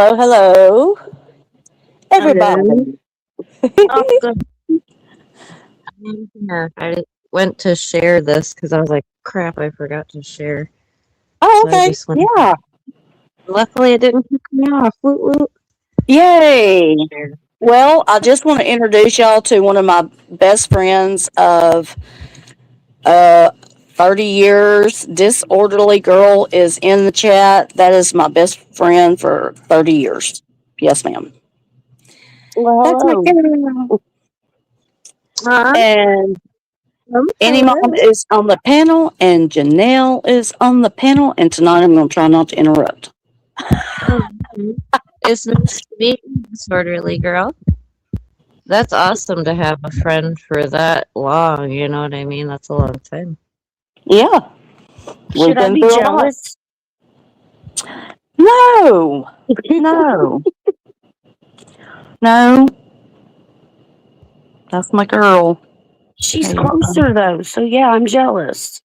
Hello, hello, Hello. everybody. Oh, good. I'm here. I went to share this because I was like, crap, I forgot to share. Oh, So I okay. just went. Yeah. Luckily, it didn't kick me off. Woot woot. Yay. Share. Well, I just want to introduce y'all to one of my best friends of uh 30 years. Disorderly Girl is in the chat. That is my best friend for 30 years. Yes, ma'am. That's my Well, girl. Huh? And Any Mom Hello. is on the panel, and Janelle is on the panel. And tonight I'm going to try not to interrupt. Mhm. It's nice to meet you, disorderly girl. That's awesome to have a friend for that long. You know what I mean? That's a long time. Yeah, we've should I been be through a lot. jealous? No, no, no. That's my girl. She's Hey. closer though, so yeah, I'm jealous.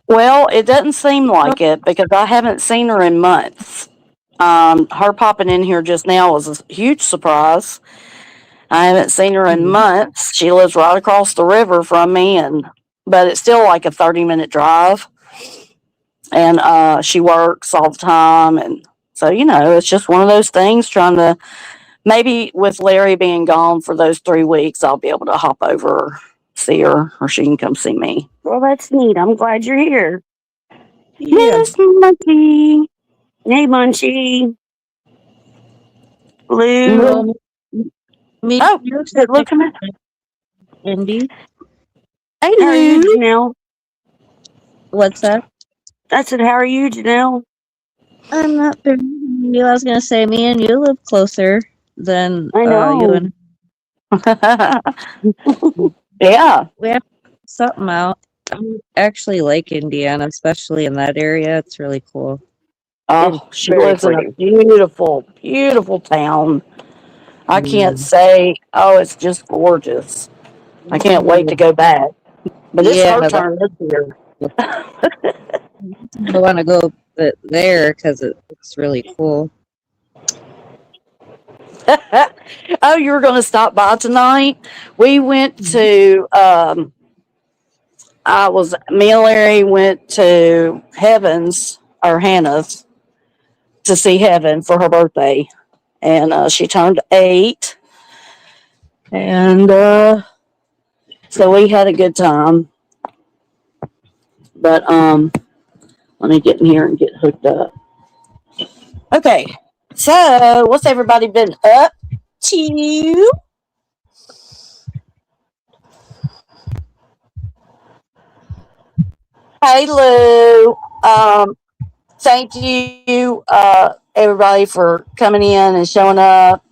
Well, it doesn't seem Oh, like it because I haven't seen her in months. Her popping in here just now was a huge surprise. I haven't seen her in mhm. months. She lives right across the river from me, and but it's still like a 30-minute drive. And she works all the time, and so it's just one of those things. Trying to maybe with Larry being gone for those 3 weeks, I'll be able to hop over, see her, or she can come see me. Well, that's neat. I'm glad you're here. Yeah. Miss Monkey. Hey, Munchie, Blue. Well, me Oh, too, good looking at Indy. Hey How are you, Lou. Janelle? What's that? I said, how are you, Janelle? I'm not very you. I was gonna say me and you live closer than I you know. and Yeah. we have to figure something out. I actually like Indiana, especially in that area. It's really cool. It's Oh, she very lives in a pretty. beautiful, beautiful town. I can't Mm. say, oh, it's just gorgeous. I can't wait to go back. But it's Yeah, her turn this year. I want to go there because it's really cool. Oh, you were going to stop by tonight? We went Mhm. to, me and Larry went to Heaven's, or Hannah's, to see Heaven for her birthday. And she turned 8. And so we had a good time. But let me get in here and get hooked up. Okay. So what's everybody been up to? Hey Lou. Thank you everybody for coming in and showing up.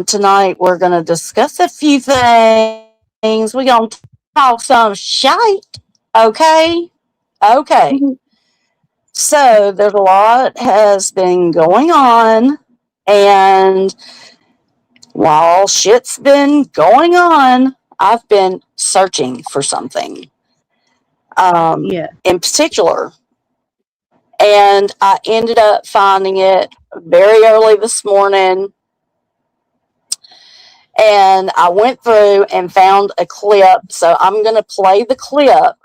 Tonight we're gonna discuss a few things. We're gonna talk some shite. Okay? Okay. So there's a lot has been going on, and while shit's been going on, I've been searching for something Yeah. in particular, and I ended up finding it very early this morning. And I went through and found a clip, so I'm going to play the clip.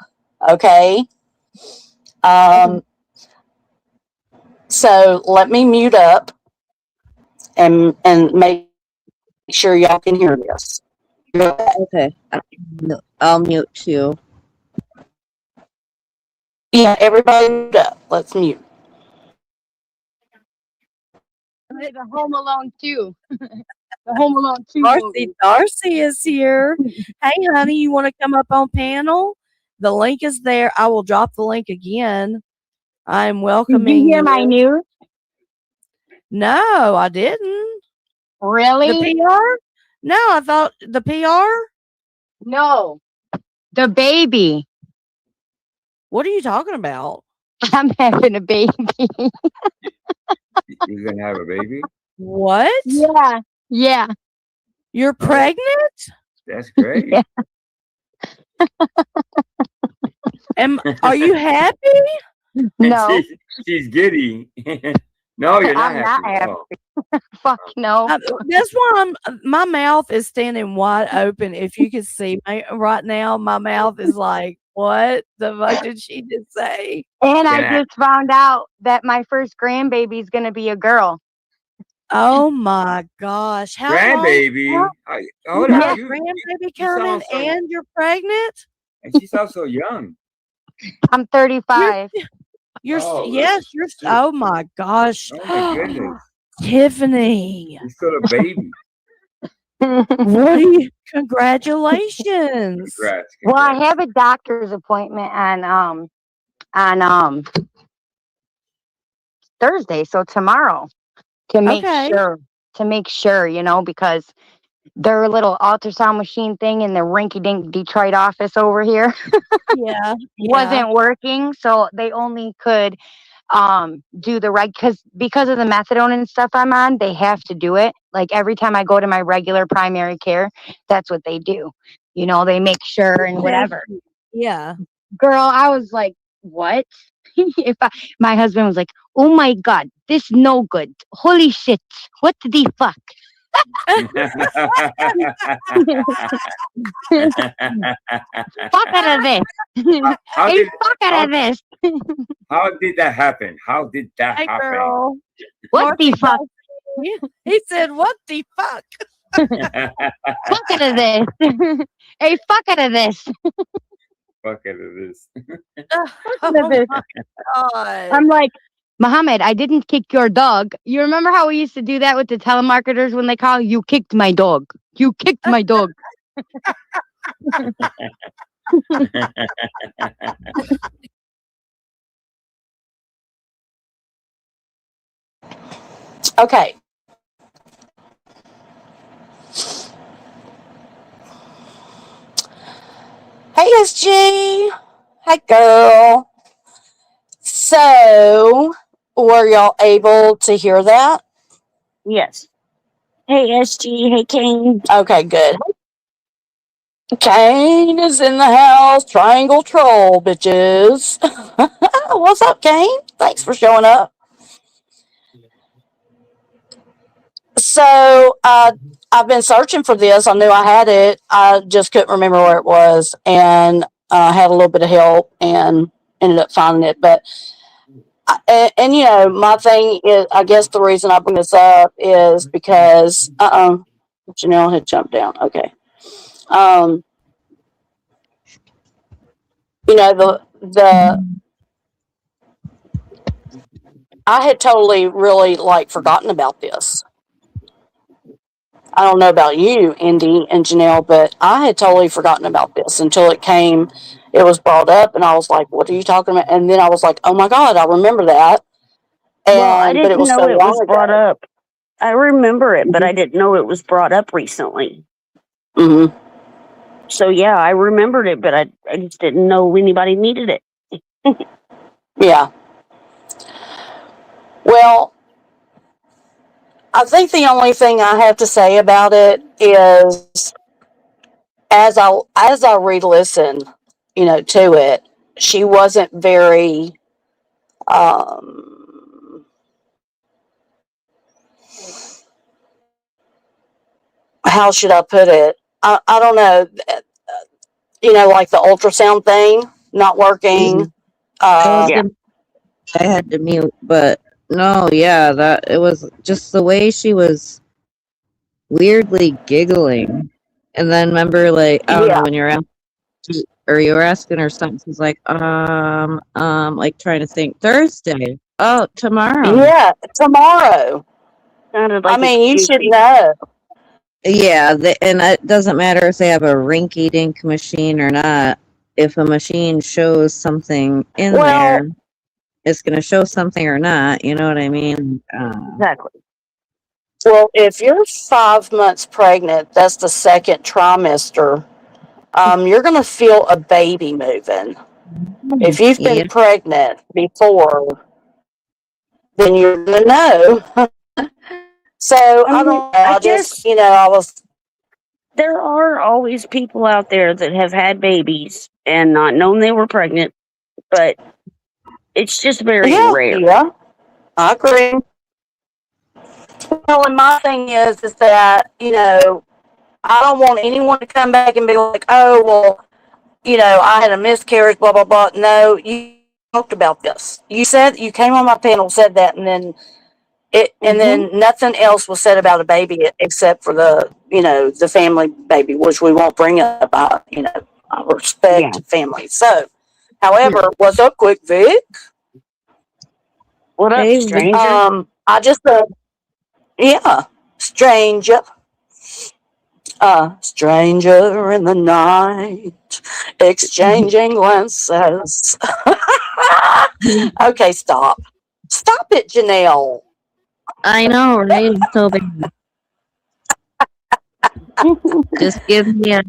Okay. Okay. Um, so let me mute up and make sure y'all can hear this. Go ahead. Okay. I'll mute too. Yeah, everybody mute up. Let's mute. Hey, the Home Alone 2. The Home Alone 2 Darcy, movie. Darcy is here. Hey, honey, you want to come up on panel? The link is there. I will drop the link again. I'm Did you welcoming hear my you. news? No, I didn't. The Really? PR? No, I thought the PR? No. The baby. What are you talking about? I'm having a baby. You're gonna have a baby? What? Yeah. Yeah. You're Oh, that, pregnant? that's great. Yeah. Are you happy? No. she's giddy. No, you're not I'm not happy. happy. Oh, Fuck no. That's why my mouth is standing wide open. If you could see me right now, my mouth is like, what the fuck did she just say? And I can I? just found out that my first grandbaby is gonna be a girl. Oh my gosh. How long? Grandbaby. You Hold got on. a Yes, grandbaby You coming sound so, and you're pregnant? and she sounds so young. I'm You're 35. Oh, yes, you're oh my gosh. oh my goodness. Tiffany. You're still a baby. What are you congratulations. Congrats. Well, I Congrats. have a doctor's appointment on Thursday, so tomorrow, to make Okay. sure because their little ultrasound machine thing in the rinky dink Detroit office over here Yeah. wasn't working, so they only could do the because of the methadone and stuff I'm on. They have to do it like every time I go to my regular primary care. That's what they do. They make sure and whatever. Yeah. Girl, I was like, what? My husband was like, oh my god, this no good. Holy shit, what the fuck? Fuck out of this. how Hey, did fuck out how, of this. how did that happen? How did that Hey happen? girl. What the Marky fuck? He said, what the fuck? Fuck out of this. Hey, fuck out of this. Fuck out of this. Oh my god. I'm like, Mohammed, I didn't kick your dog. You remember how we used to do that with the telemarketers when they call? You kicked my dog. You kicked my dog. Okay. Hey, SG. Hi, girl. So, were y'all able to hear that? Yes. Hey, SG. Hey, Kane. Okay, good. Kane is in the house. Triangle troll, bitches. What's up, Kane? Thanks for showing up. So, I've been searching for this. I knew I had it. I just couldn't remember where it was, and had a little bit of help and ended up finding it. But my thing is, I guess the reason I bring this up is because Janelle had jumped down. Okay. Um, the I had totally really forgotten about this. I don't know about you, Indy and Janelle, but I had totally forgotten about this until it was brought up, and I was like, "What are you talking about?" And then I was like, "Oh my god, I remember that." Well, I But it didn't was so know it was long brought ago. up. I remember it, but Mm-hmm. I didn't know it was brought up recently. Mm-hmm. So, yeah, I remembered it, but I just didn't know anybody needed it. Yeah. Well, I think the only thing I have to say about it is, as I re-listened, to it, she wasn't very. Um, how should I put it? I don't know. Like the ultrasound thing not working. I had Uh, Yeah. to I had to mute, but no, yeah, that it was just the way she was weirdly giggling. And then remember, like, I don't know yeah, when you're asking, or you were asking her something, she's like, like trying to think Thursday. Oh, tomorrow. yeah. Tomorrow. Sounded I like mean, you should excuses. know. Yeah, and it doesn't matter if they have a rinky dink machine or not. If a machine shows something in Well, there, it's going to show something or not. You know what I mean? Exactly. if you're 5 months pregnant, that's the second trimester. You're going to feel a baby moving. If you've been Yeah. pregnant before, then you're going to know. So I I mean, don't know. I I just, guess I was, there are always people out there that have had babies and not known they were pregnant, but it's just very yeah, rare. yeah, I agree. Well, and my thing is that, I don't want anyone to come back and be like, oh, well, I had a miscarriage, blah, blah, blah. No, you talked about this. You came on my panel, said that, and then and Mm-hmm. then nothing else was said about a baby except for the family baby, which we won't bring up. I Yeah. respect family. So, however, what's up, quick Vic? What up, Hey, Vic. stranger? I just yeah, stranger. Stranger in the night, exchanging glances. Okay, stop. Stop it, Janelle. I know, right? It's so bad. Just give me a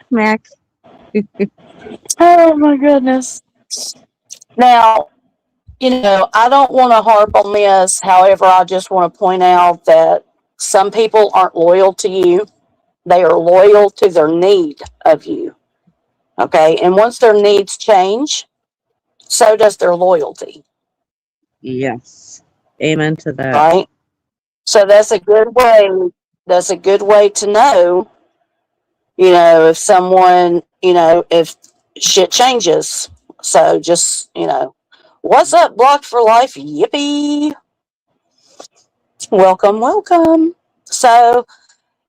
smack. Oh my goodness. Now, I don't want to harp on this. However, I just want to point out that some people aren't loyal to you. They are loyal to their need of you. Okay. And once their needs change, so does their loyalty. Yes. Amen to that. Right. So that's a good way. That's a good way to know, if someone, if shit changes. So just, what's up, Blocked for Life? Yippee. Welcome, welcome. So,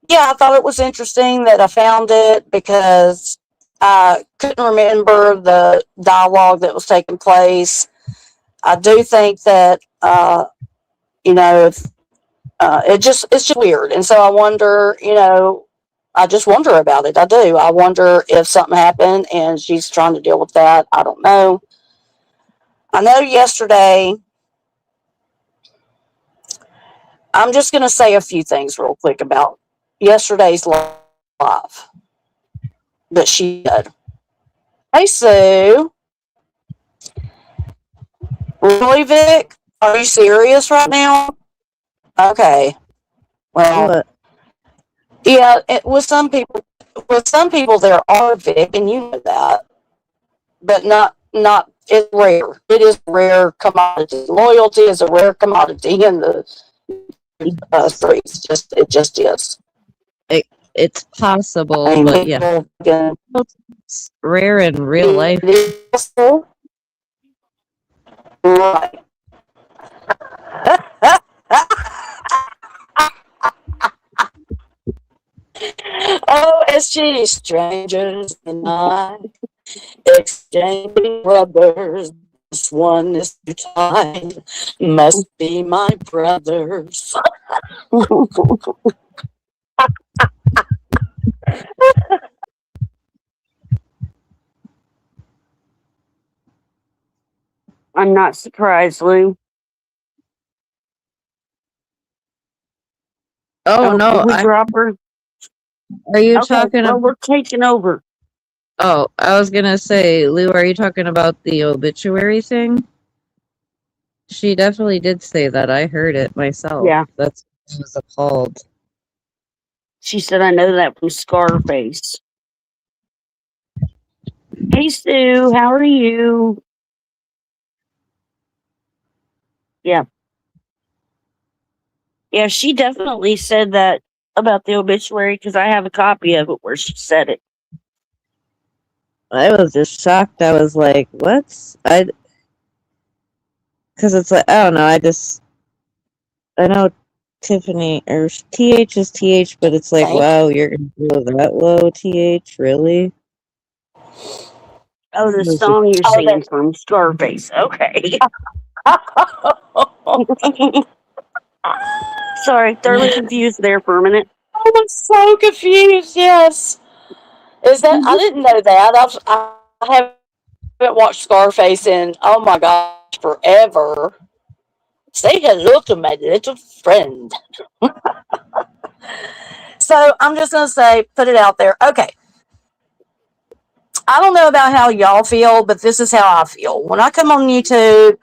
yeah, I thought it was interesting that I found it because I couldn't remember the dialogue that was taking place. I do think that, if it's just weird. And so I wonder, I just wonder about it. I do. I wonder if something happened and she's trying to deal with that. I don't know. I know yesterday, I'm just going to say a few things real quick about yesterday's live that she did. Hey, Sue. Really, Vic? Are you serious right now? Okay. Well, What? yeah, with some people there are, Vic, and you know that, but not it's rare. It is a rare commodity. Loyalty is a rare commodity in the streets. It just is. It, it's I possible, mean, but yeah. people can. It's rare in real life. It is possible, right? OSG, strangers in the night, exchanging brothers. This one is too tight. Must be my brothers. I'm not surprised, Lou. Oh Oh, did no, we drop her? are you Okay, talking well, about? we're taking over. Oh, I was gonna say, Lou, are you talking about the obituary thing? She definitely did say that. I heard it myself. Yeah, That's what I was appalled. she said, I know that from Scarface. Hey, Sue, how are you? Yeah, yeah, she definitely said that about the obituary because I have a copy of it where she said it. I was just shocked. I was like, "What?" Because it's like I don't know. I know Tiffany or TH is TH, but it's like, Thank wow, you're gonna go that low, TH, really? Oh, the Was it- song you're you. singing from Scarface. Okay. Sorry, thoroughly confused there for a minute. I'm so confused. Yes, is that? I didn't know that. I haven't watched Scarface in, oh my gosh, forever. Say hello to my little friend. So I'm just gonna say, put it out there. Okay, I don't know about how y'all feel, but this is how I feel. When I come on YouTube,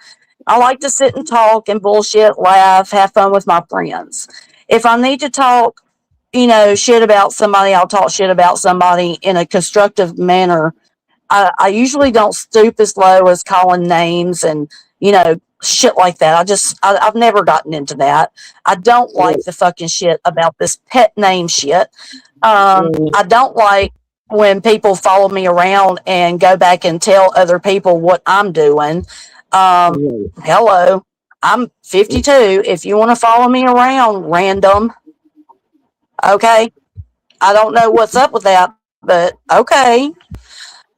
I like to sit and talk and bullshit, laugh, have fun with my friends. If I need to talk, shit about somebody, I'll talk shit about somebody in a constructive manner. I usually don't stoop as low as calling names and, shit like that. I've never gotten into that. I don't like the fucking shit about this pet name shit. I don't like when people follow me around and go back and tell other people what I'm doing. Hello, I'm 52. If you want to follow me around, random, okay. I don't know what's up with that, but okay.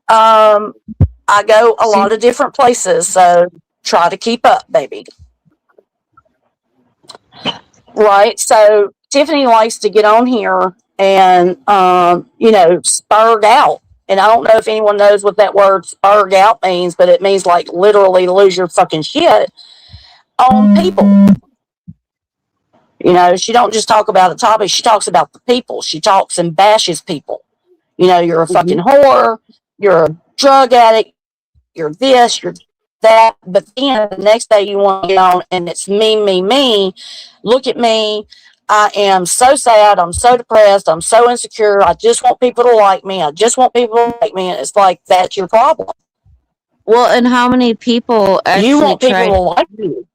I go a See, lot of different places, so try to keep up, baby. Right. So Tiffany likes to get on here and, spurg out. And I don't know if anyone knows what that word spurg out means, but it means like literally lose your fucking shit on people. She don't just talk about a topic. She talks about the people. She talks and bashes people. You're a fucking whore. You're a drug addict. You're this. You're that. But then the next day you want to get on and it's me, me, me. Look at me. I am so sad. I'm so depressed. I'm so insecure. I just want people to like me. I just want people to like me. And it's like, that's your problem. well, and how many people You actually want people tried? to like you.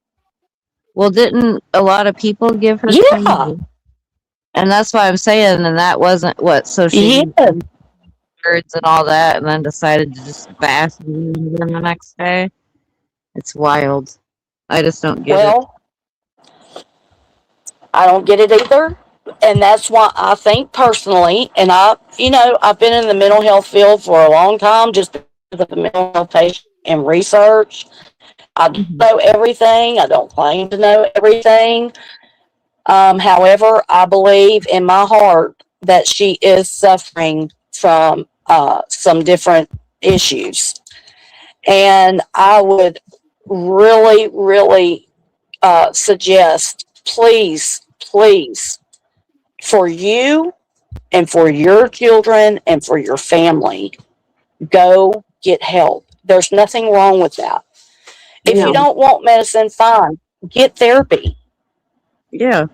Well, didn't a lot of people give her Yeah. time? And that's why I'm saying, and that wasn't what. So she Yeah. words and all that, and then decided to just bash me the next day. It's wild. I just don't get it. Well, I don't get it either. And that's why I think personally, and I've been in the mental health field for a long time, just because of the mental health patient and research. I don't know everything. I don't claim to know everything. However, I believe in my heart that she is suffering from some different issues. And I would really, really suggest, please, please, for you and for your children and for your family, go get help. There's nothing wrong with that. If you No. don't want medicine, fine. Get therapy. Yeah,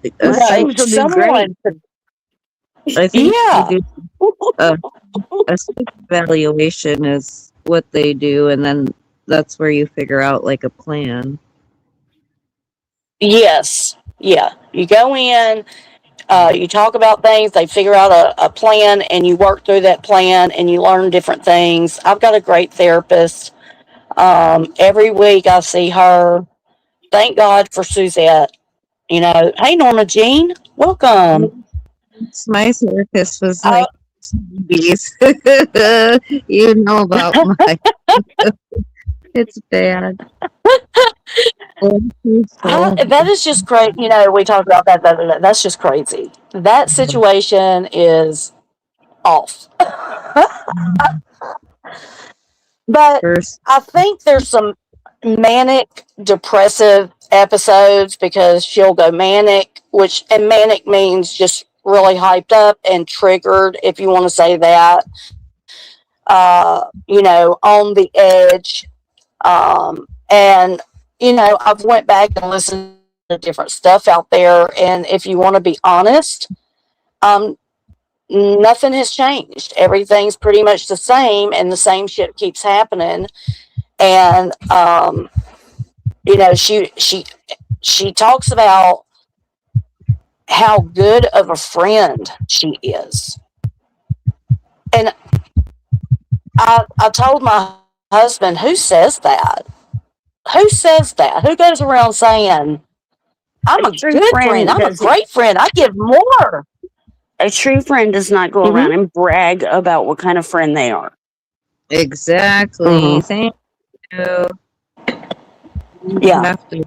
a Right. Mushrooms will do great. Someone. I think you Yeah. do a self evaluation is what they do, and then that's where you figure out like a plan. Yes. Yeah. You go in, you talk about things, they figure out a plan, and you work through that plan and you learn different things. I've got a great therapist. Every week I see her. Thank God for Suzette. Hey, Norma Jean, welcome. My therapist was Uh, like 70s. You know about my. It's bad. that is just crazy. We talked about that. That's just crazy. That situation is off. But First, I think there's some manic depressive episodes because she'll go manic, and manic means just really hyped up and triggered, if you want to say that. On the edge. And I've went back and listened to different stuff out there, and if you want to be honest, um, nothing has changed. Everything's pretty much the same, and the same shit keeps happening. And she talks about how good of a friend she is, and I told my husband, who says that? Who says that? Who goes around saying, I'm A a true good friend, friend I'm a doesn't. great friend, I give more? A true friend does not go around and brag about what kind of friend they are. exactly. Thank you. You Yeah. have to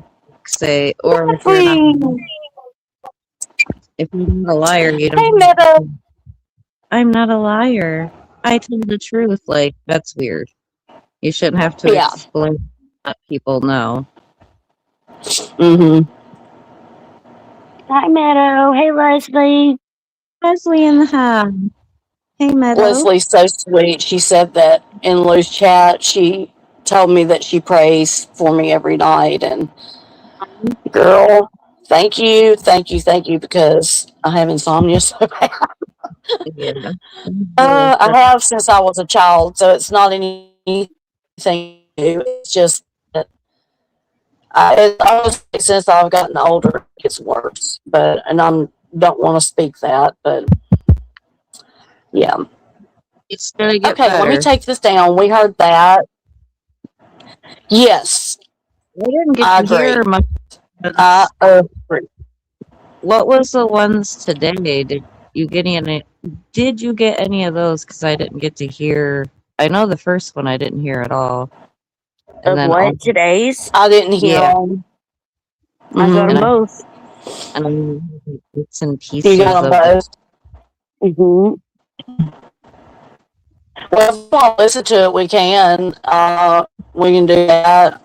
say, or if you're not, Hey, if you're not a liar, you don't. Meadow. I'm not a liar. I tell the truth. Like that's weird. You shouldn't have to Yeah. explain. Let people know. Mm-hmm. Hi, Meadow. Hey, Leslie. Leslie in the house. Hey, Meadow. Leslie's so sweet. She said that in Lou's chat. She told me that she prays for me every night. And girl, thank you, thank you, thank you, because I have insomnia so bad. Yeah. I have since I was a child, so it's not anything new. It's just that It honestly, since I've gotten older, it gets worse. But and I'm don't want to speak that, but yeah. It's gonna get Okay, let me better. take this down. We heard that. Yes, I didn't get I to hear agree. much. I agree. What was the ones today? You get any? Did you get any of those? Because I didn't get to hear. I know the first one I didn't hear at all, and Of then what? Today's? I didn't hear yeah, them. I got Mm-hmm. them both. and I bits and You pieces got them of the. both. Hmm. Well, if you want to listen to it, we can. We can do that.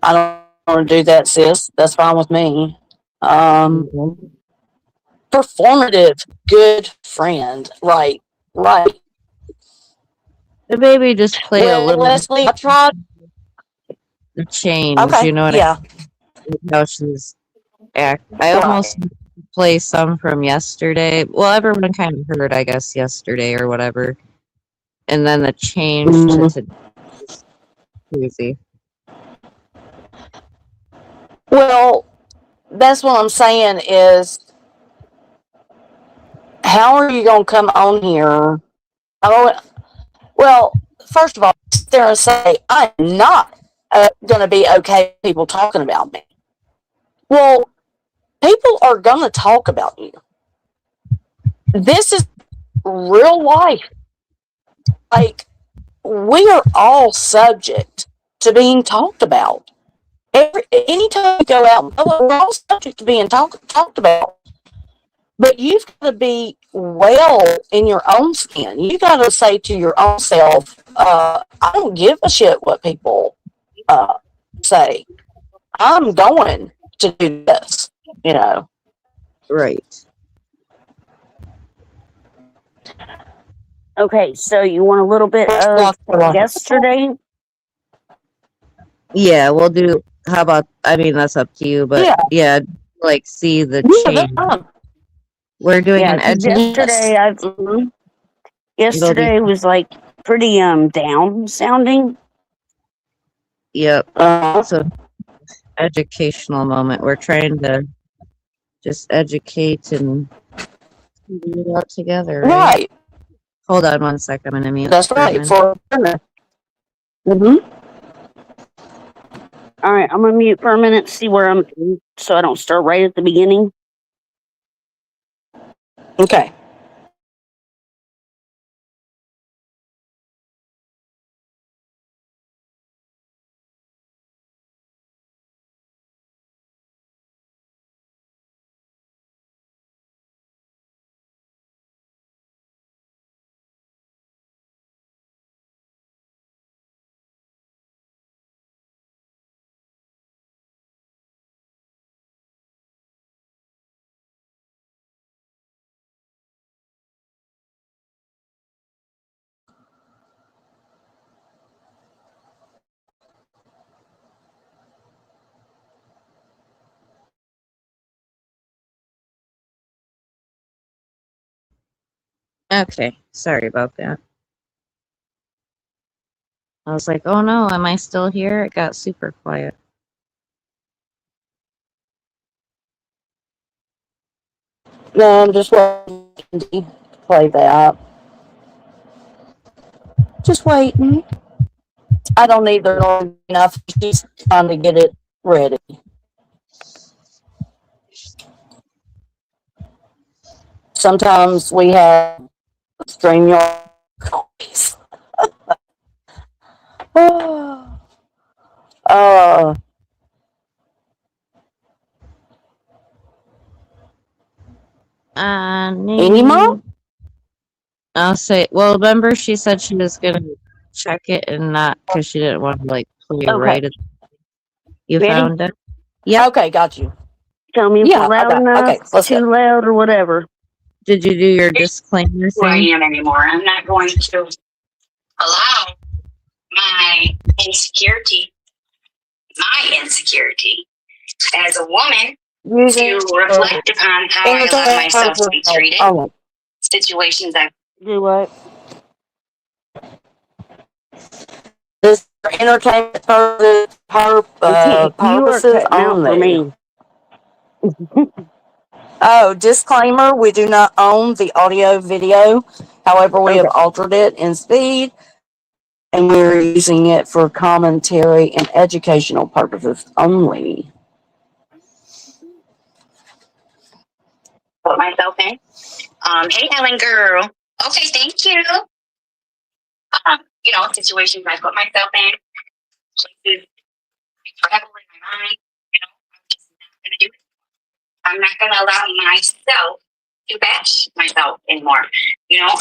I don't want to do that, sis. That's fine with me. Um, Performative, good friend. Right. The baby just play a Well, little Leslie, I tried. the change. Okay, You know what I yeah, mean? How she's act. I right. almost play some from yesterday. Well, everyone kind of heard, I guess, yesterday or whatever, and then the change to Mhm. today is crazy. Well, that's what I'm saying is, how are you going to come on here? Oh, well, first of all, sit there and say, I'm not going to be okay with people talking about me. Well, people are going to talk about you. This is real life. Like, we are all subject to being talked about. Anytime you go out in public, we're all subject to being talked about. But you've got to be well in your own skin. You got to say to your own self, I don't give a shit what people say. I'm going to do this, you know. Right. Okay, so you want a little bit of yesterday? Yeah, we'll do. How about? I mean, that's up to you, but Yeah, yeah, like see the yeah, that's change. fine. We're doing Yeah, an 'cause edge. Yes. It'll be. yesterday was like pretty down sounding. Yep. Uh, So educational moment. We're trying to just educate and figure it out together, right? right. Hold on one sec. I'm gonna mute That's for a right. minute. For mm-hmm. All right, I'm gonna mute for a minute, see where I'm, so I don't start right at the beginning. Okay. Okay. Sorry about that. I was like, oh no, am I still here? It got super quiet. No, I'm just waiting to play that. Just waiting. I don't need the long enough. She's trying to get it ready. Sometimes we have StreamYard copies. uh, any mom? Name. I'll say. Well, remember she said she was gonna check it and not because she didn't want to like play Okay, right. You ready? found it. Yep. Okay, got you. Tell me if we're Yeah, I loud got. enough, Okay, let's go. too loud, or whatever. Did you do your disclaimer Who I thing? am anymore. I'm not going to allow my insecurity, as a woman Using to reflect upon how I allow myself to be treated, Oh, situations I've Do what? this entertainment You are purposes cutting out for only. me. Oh, disclaimer, we do not own the audio video. However, we have Okay. altered it in speed and we're using it for commentary and educational purposes only. Put myself in. Hey, Ellen girl. Okay, thank you. Situations I put myself in, places I travel in my mind, I'm just not going to do it. I'm not going to allow myself to bash myself anymore.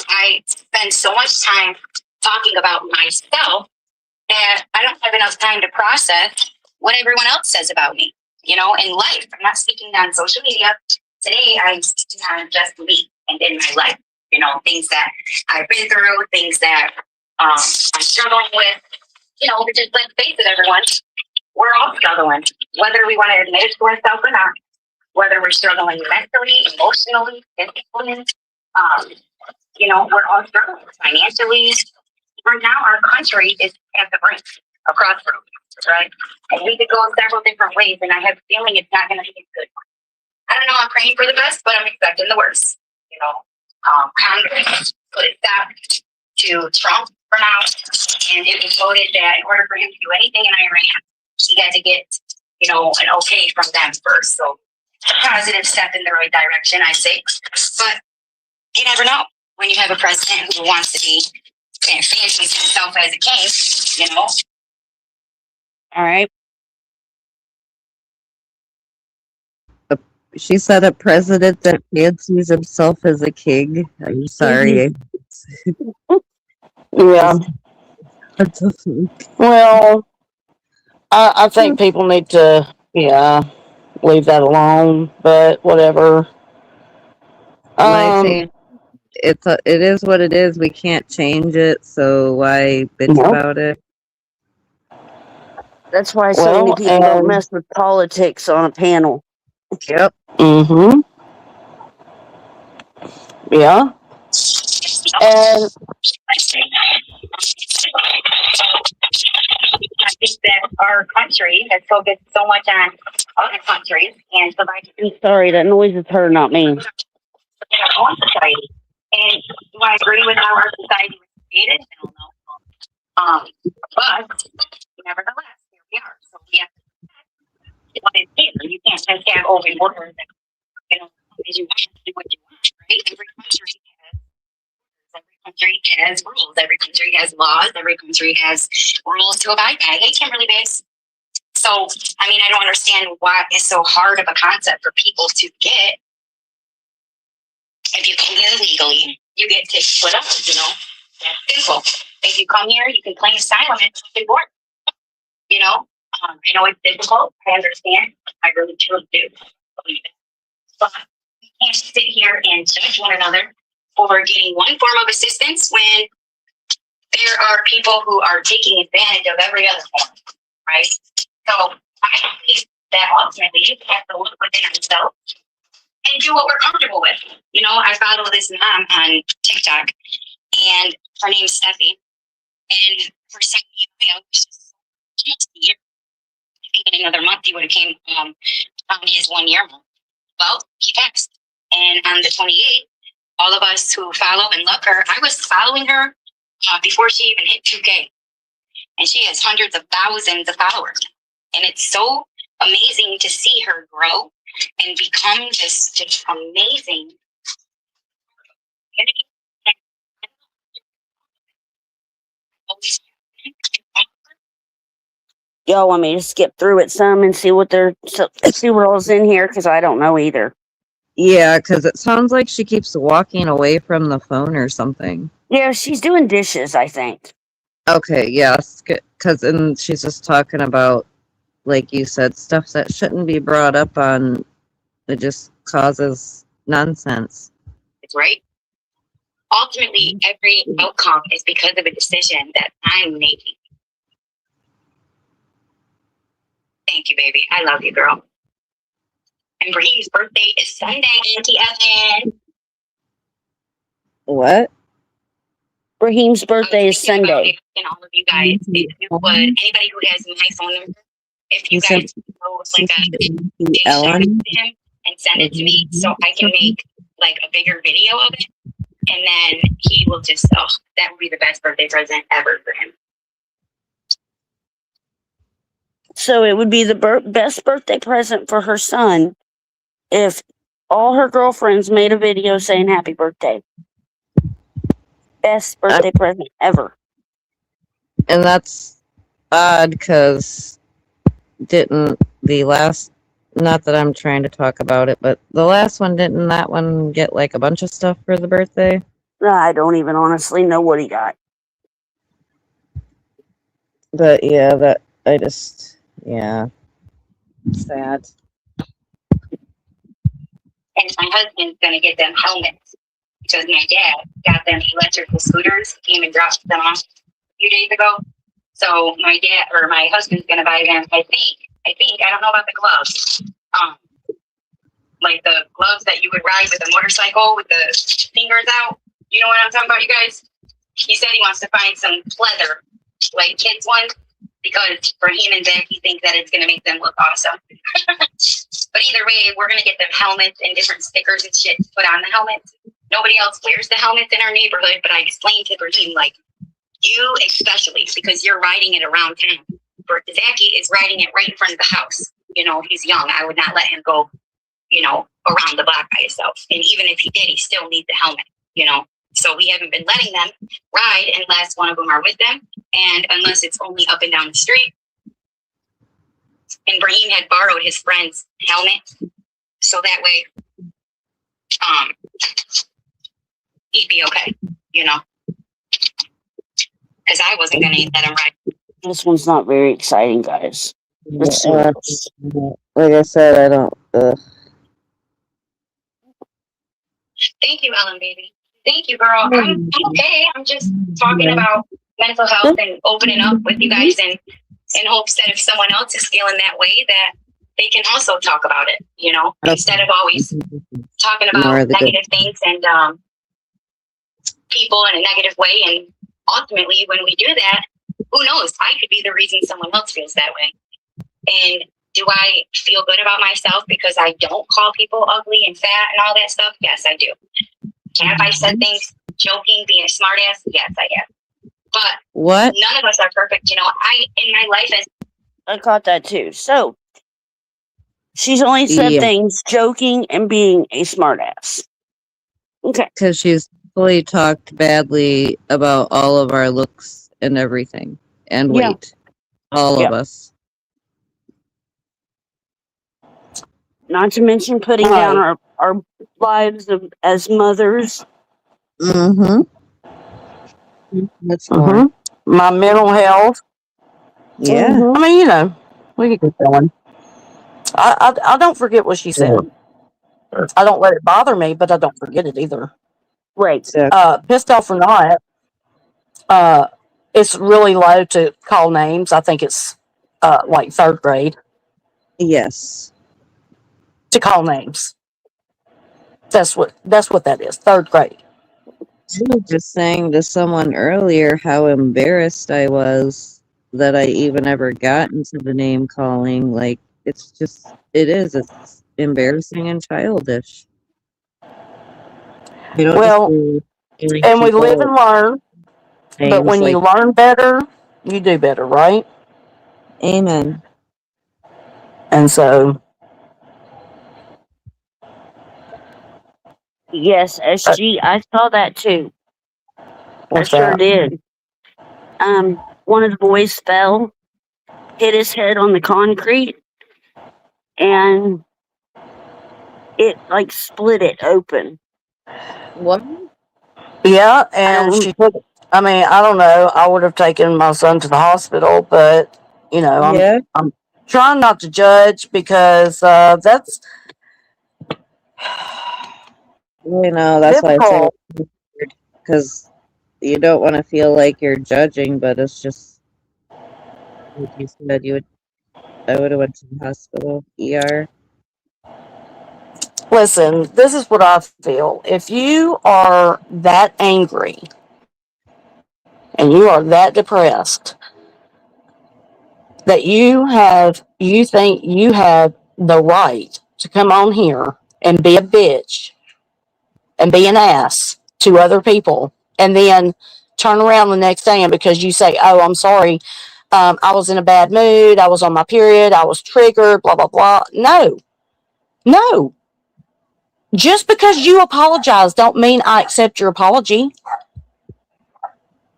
I spend so much time talking about myself that I don't have enough time to process what everyone else says about me, in life. I'm not speaking on social media. Today, I'm speaking on just me and in my life, things that I've been through, things that I'm struggling with, just let's face it, everyone, we're all struggling, whether we want to admit it to ourselves or not, whether we're struggling mentally, emotionally, physically, we're all struggling financially. Right now, our country is at the brink, a crossroads, right? And we could go several different ways, and I have a feeling it's not going to be good. I don't know. I'm praying for the best, but I'm expecting the worst. Congress put a stop to Trump for now, and it was voted that in order for him to do anything in Iran, he had to get, an okay from them first. So, a positive step in the right direction, I say. But you never know when you have a president who wants to be and fancies himself as a king, All right. She said a president that fancies himself as a king. I'm sorry. Yeah. What the fuck? Well, I think people need to, leave that alone, but whatever. My opinion, it is what it is. We can't change it, so why bitch Nope. about it? That's why so many Well, people don't mess with politics on a panel. Yep. mm-hmm. Yeah. And I think that our country has focused so much on other countries and provided I'm sorry, that noise is her, not me. in our own society. And do I agree with how our society was created? I don't know. But nevertheless, here we are. So we have to what it is. You can't just have open borders and as you want to do what you want, right? Every country has rules. Every country has laws. Every country has rules to abide by. Hey, Kimberly Base. So, I don't understand why it's so hard of a concept for people to get. If you come here legally, you get to put up, That's simple. If you come here, you can claim asylum and be born. I know it's difficult. I understand. I really truly do. But we can't sit here and judge one another for getting one form of assistance when there are people who are taking advantage of every other form, right? So I believe that ultimately you have to look within ourselves and do what we're comfortable with. I follow this mom on TikTok, and her name's Steffi. And for some reason, I think in another month he would have came on his 1 year mark. Well, he passed, and on the 28th, all of us who follow and love her, I was following her before she even hit 2K, and she has hundreds of thousands of followers, and it's so amazing to see her grow and become just amazing. Y'all want me to skip through it some and see what see what all's in here? Because I don't know either. Yeah, because it sounds like she keeps walking away from the phone or something. Yeah, she's doing dishes, I think. Okay, yes, because and she's just talking about, like you said, stuff that shouldn't be brought up on. It just causes nonsense. It's right. Ultimately, every outcome is because of a decision that I'm making. Thank you, baby. I love you, girl. And Brady's birthday is Sunday, Auntie Evan. What? Raheem's birthday is thinking about Sunday. asking all of you guys if you would, anybody who has my phone number, if you guys post like a big shout out to him and send it to me so I can make like a bigger video of it. And then he will just, oh, that would be the best birthday present ever for him. So it would be the best birthday present for her son if all her girlfriends made a video saying happy birthday. Best birthday present ever. And that's odd because didn't the last, not that I'm trying to talk about it, but the last one, didn't that one get like a bunch of stuff for the birthday? I don't even honestly know what he got. But yeah, that I just, yeah, sad. And my husband's going to get them helmets because my dad got them electrical scooters. He came and dropped them off a few days ago. So my dad or my husband's going to buy them. I think, I don't know about the gloves. Like the gloves that you would ride with a motorcycle with the fingers out. You know what I'm talking about, you guys? He said he wants to find some leather, like kids ones, because for him and Zach, he thinks that it's going to make them look awesome. But either way, we're going to get them helmets and different stickers and shit to put on the helmets. Nobody else wears the helmets in our neighborhood, but I explained to Raheem, like, you especially, because you're riding it around town. Zachy is riding it right in front of the house. You know, he's young. I would not let him go, you know, around the block by himself. And even if he did, he still needs the helmet, you know. So we haven't been letting them ride unless one of them are with them and unless it's only up and down the street. And Raheem had borrowed his friend's helmet. So that way, he'd be okay, you know. Because I wasn't going to let him ride. This one's not very exciting, guys. It's serious. Like I said, I don't. Thank you, Ellen, baby. Thank you, girl. I'm okay. I'm just talking about mental health and opening up with you guys and in hopes that if someone else is feeling that way, that they can also talk about it, you know, instead of always talking about negative things and people in a negative way. And ultimately, when we do that, who knows? I could be the reason someone else feels that way. And do I feel good about myself because I don't call people ugly and fat and all that stuff? Yes, I do. Have I said things joking, being a smartass? Yes, I have. But what? None of us are perfect. You know, in my life as I caught that too. So she's only said things joking and being a smartass. Okay. Because she's fully talked badly about all of our looks and everything and weight. All of us. Not to mention putting down our lives as mothers. Mm-hmm. That's more. My mental health. Yeah. I mean, you know, we could get going. I don't forget what she said. I don't let it bother me, but I don't forget it either. Right. Pissed off or not, it's really low to call names. I think it's like third grade. Yes. To call names. That's what that is. Third grade. I was just saying to someone earlier how embarrassed I was that I even ever got into the name calling. Like, it's embarrassing and childish. Well, and we live and learn, but when you learn better, you do better, right? Amen. And so, yes, SG, I saw that too. I sure did. One of the boys fell, hit his head on the concrete, and it like split it open. What? Yeah, and I don't know. I would have taken my son to the hospital, but you know, I'm trying not to judge because that's that's why I say it's weird, because you don't want to feel like you're judging, but it's just like you said. I would have went to the hospital, ER. Listen, this is what I feel. If you are that angry and you are that depressed that you think you have the right to come on here and be a bitch and be an ass to other people and then turn around the next day and because you say, oh, I'm sorry, I was in a bad mood, I was on my period, I was triggered, blah, blah, blah. No. Just because you apologize don't mean I accept your apology.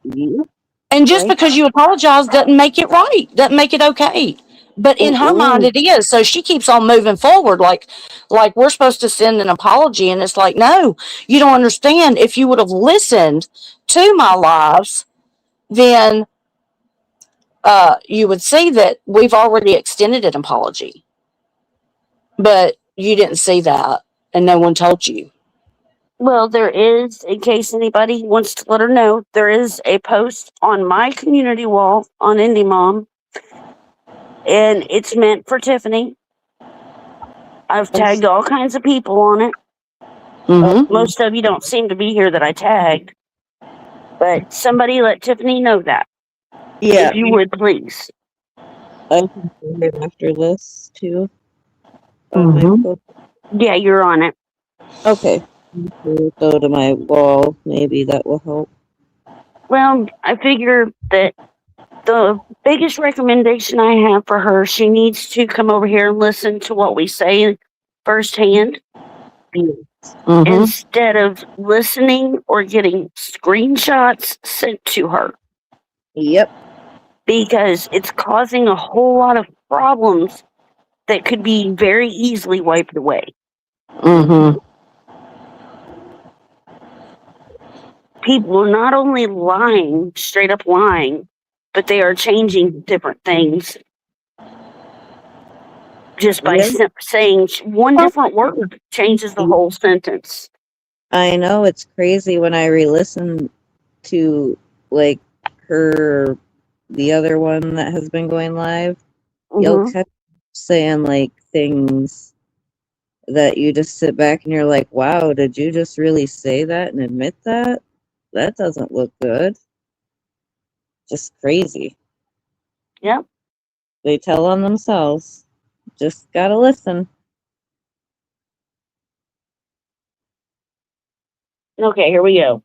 Yeah. And just Right. because you apologize doesn't make it right, doesn't make it okay. But in her mind, Mm-mm. it is. So she keeps on moving forward, like we're supposed to send an apology, and it's like, no, you don't understand. If you would have listened to my lives, then you would see that we've already extended an apology. But you didn't see that, and no one told you. Well, there is, in case anybody wants to let her know, there is a post on my community wall on Indie Mom, and it's meant for Tiffany. I've tagged all kinds of people on it. Mm-hmm. Most of you don't seem to be here that I tagged, but somebody let Tiffany know that, Yeah, if you would please. I can see it after this too on my Mm-hmm. post. Yeah, you're on it. Okay. Go to my wall. Maybe that will help. Well, I figure that the biggest recommendation I have for her, she needs to come over here and listen to what we say firsthand Mm-hmm. instead of listening or getting screenshots sent to her, Yep. because it's causing a whole lot of problems that could be very easily wiped away. Mm-hmm. People are not only lying, straight up lying, but they are changing different things just by Yep. saying one different word changes the whole sentence. I know it's crazy when I re-listen to like her, the other one that has been going live. You'll Mm-hmm. catch saying like things that you just sit back and you're like, wow, did you just really say that and admit that? That doesn't look good. Just crazy. Yep. They tell on themselves. Just gotta listen. Okay, here we go.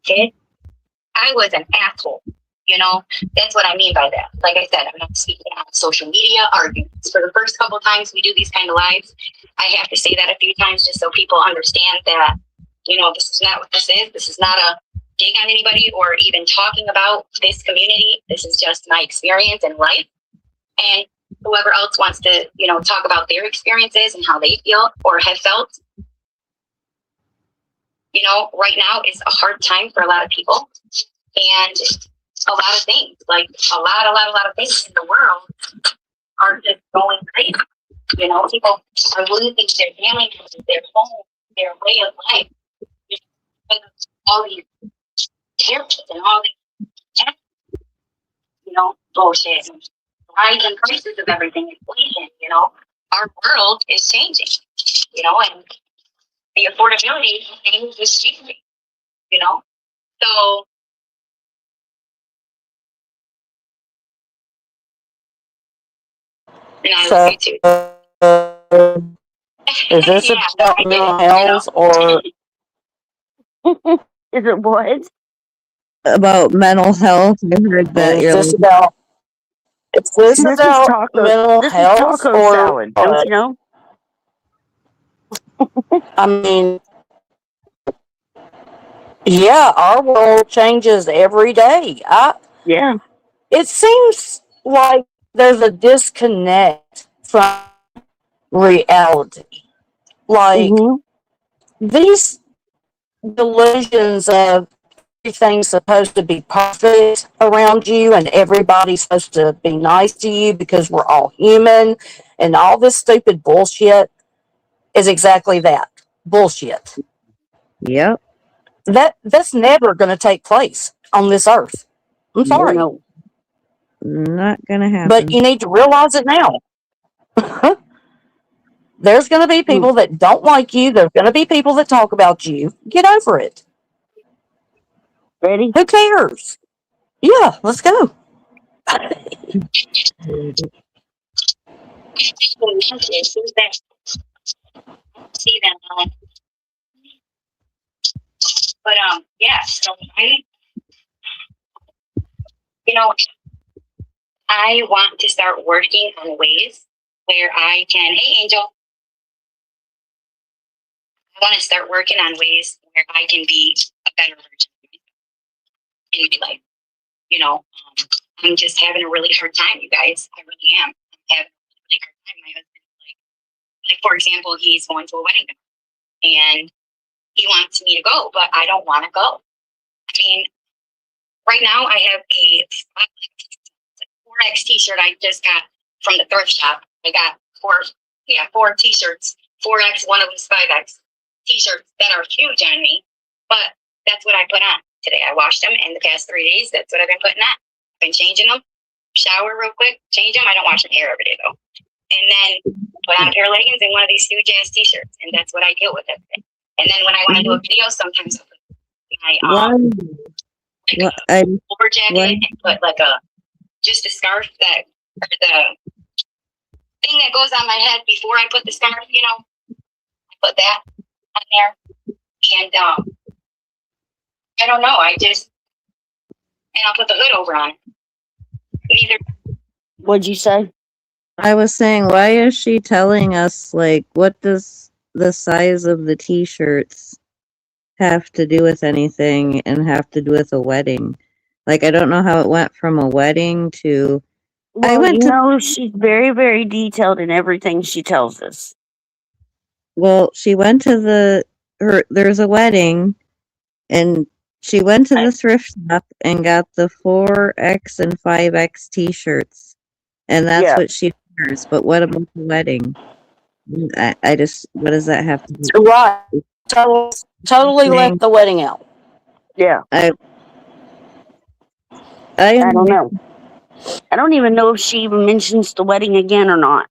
Kid, I was an asshole. You know, that's what I mean by that. Like I said, I'm not speaking on social media arguments. For the first couple of times we do these kind of lives, I have to say that a few times just so people understand that, you know, this is not what this is. This is not a dig on anybody or even talking about this community. This is just my experience in life. And whoever else wants to, you know, talk about their experiences and how they feel or have felt, you know, right now is a hard time for a lot of people. And a lot of things, like a lot of things in the world are just going crazy. You know, people are losing their family members, their home, their way of life, just because of all these tariffs and all these, you know, bullshit and rising prices of everything, inflation. You know, our world is changing. You know, and the affordability of things is changing. You know, so. And I love So, you too. is this Yeah, no, about I get it. mental You know. health or Is it what? About mental health, I heard that is you're this like, about is this This is about taco. mental This is health taco or salad. Don't you what? know? I mean, yeah, our world changes every day. Yeah. It seems like there's a disconnect from reality. Like Mm-hmm. these delusions of everything's supposed to be perfect around you and everybody's supposed to be nice to you because we're all human and all this stupid bullshit is exactly that. Bullshit. yep, That's never going to take place on this earth. I'm sorry, No. not gonna but happen. you need to realize it now. There's going to be people that don't like you. There's going to be people that talk about you. Get over it. Ready? Who cares? Yeah, let's go. See them. But yeah. So you know, I want to start working on ways where I can. Hey, Angel. I want to start working on ways where I can be a better version in my life. You know, I'm just having a really hard time, you guys. I really am. I'm having a really hard time. My husband, like for example, he's going to a wedding and he wants me to go, but I don't want to go. I mean, right now I have a 4X t-shirt I just got from the thrift shop. I got four t-shirts, 4X, one of them's 5X t-shirts that are huge on me, but that's what I put on today. I washed them in the past 3 days. That's what I've been putting on. I've been changing them, shower real quick, change them. I don't wash my hair every day though. And then put on a pair of leggings and one of these huge ass t-shirts, and that's what I deal with every day. And then when I want to do a video, sometimes I put my over jacket and put like just a scarf that or the thing that goes on my head before I put the scarf. You know, I put that on there, and I don't know. And I'll put the hood over on it. Neither. What'd you say? I was saying, why is she telling us, like, what does the size of the t-shirts have to do with anything and have to do with a wedding? Like, I don't know how it went from a wedding to... Well, she's very, very detailed in everything she tells us. Well, she went to there's a wedding, and she went to the thrift shop and got the 4X and 5X t-shirts. And that's what she wears. But what about the wedding? I just, what does that have to do? Right. Totally left the wedding out. Yeah. I don't know. I don't even know if she even mentions the wedding again or not.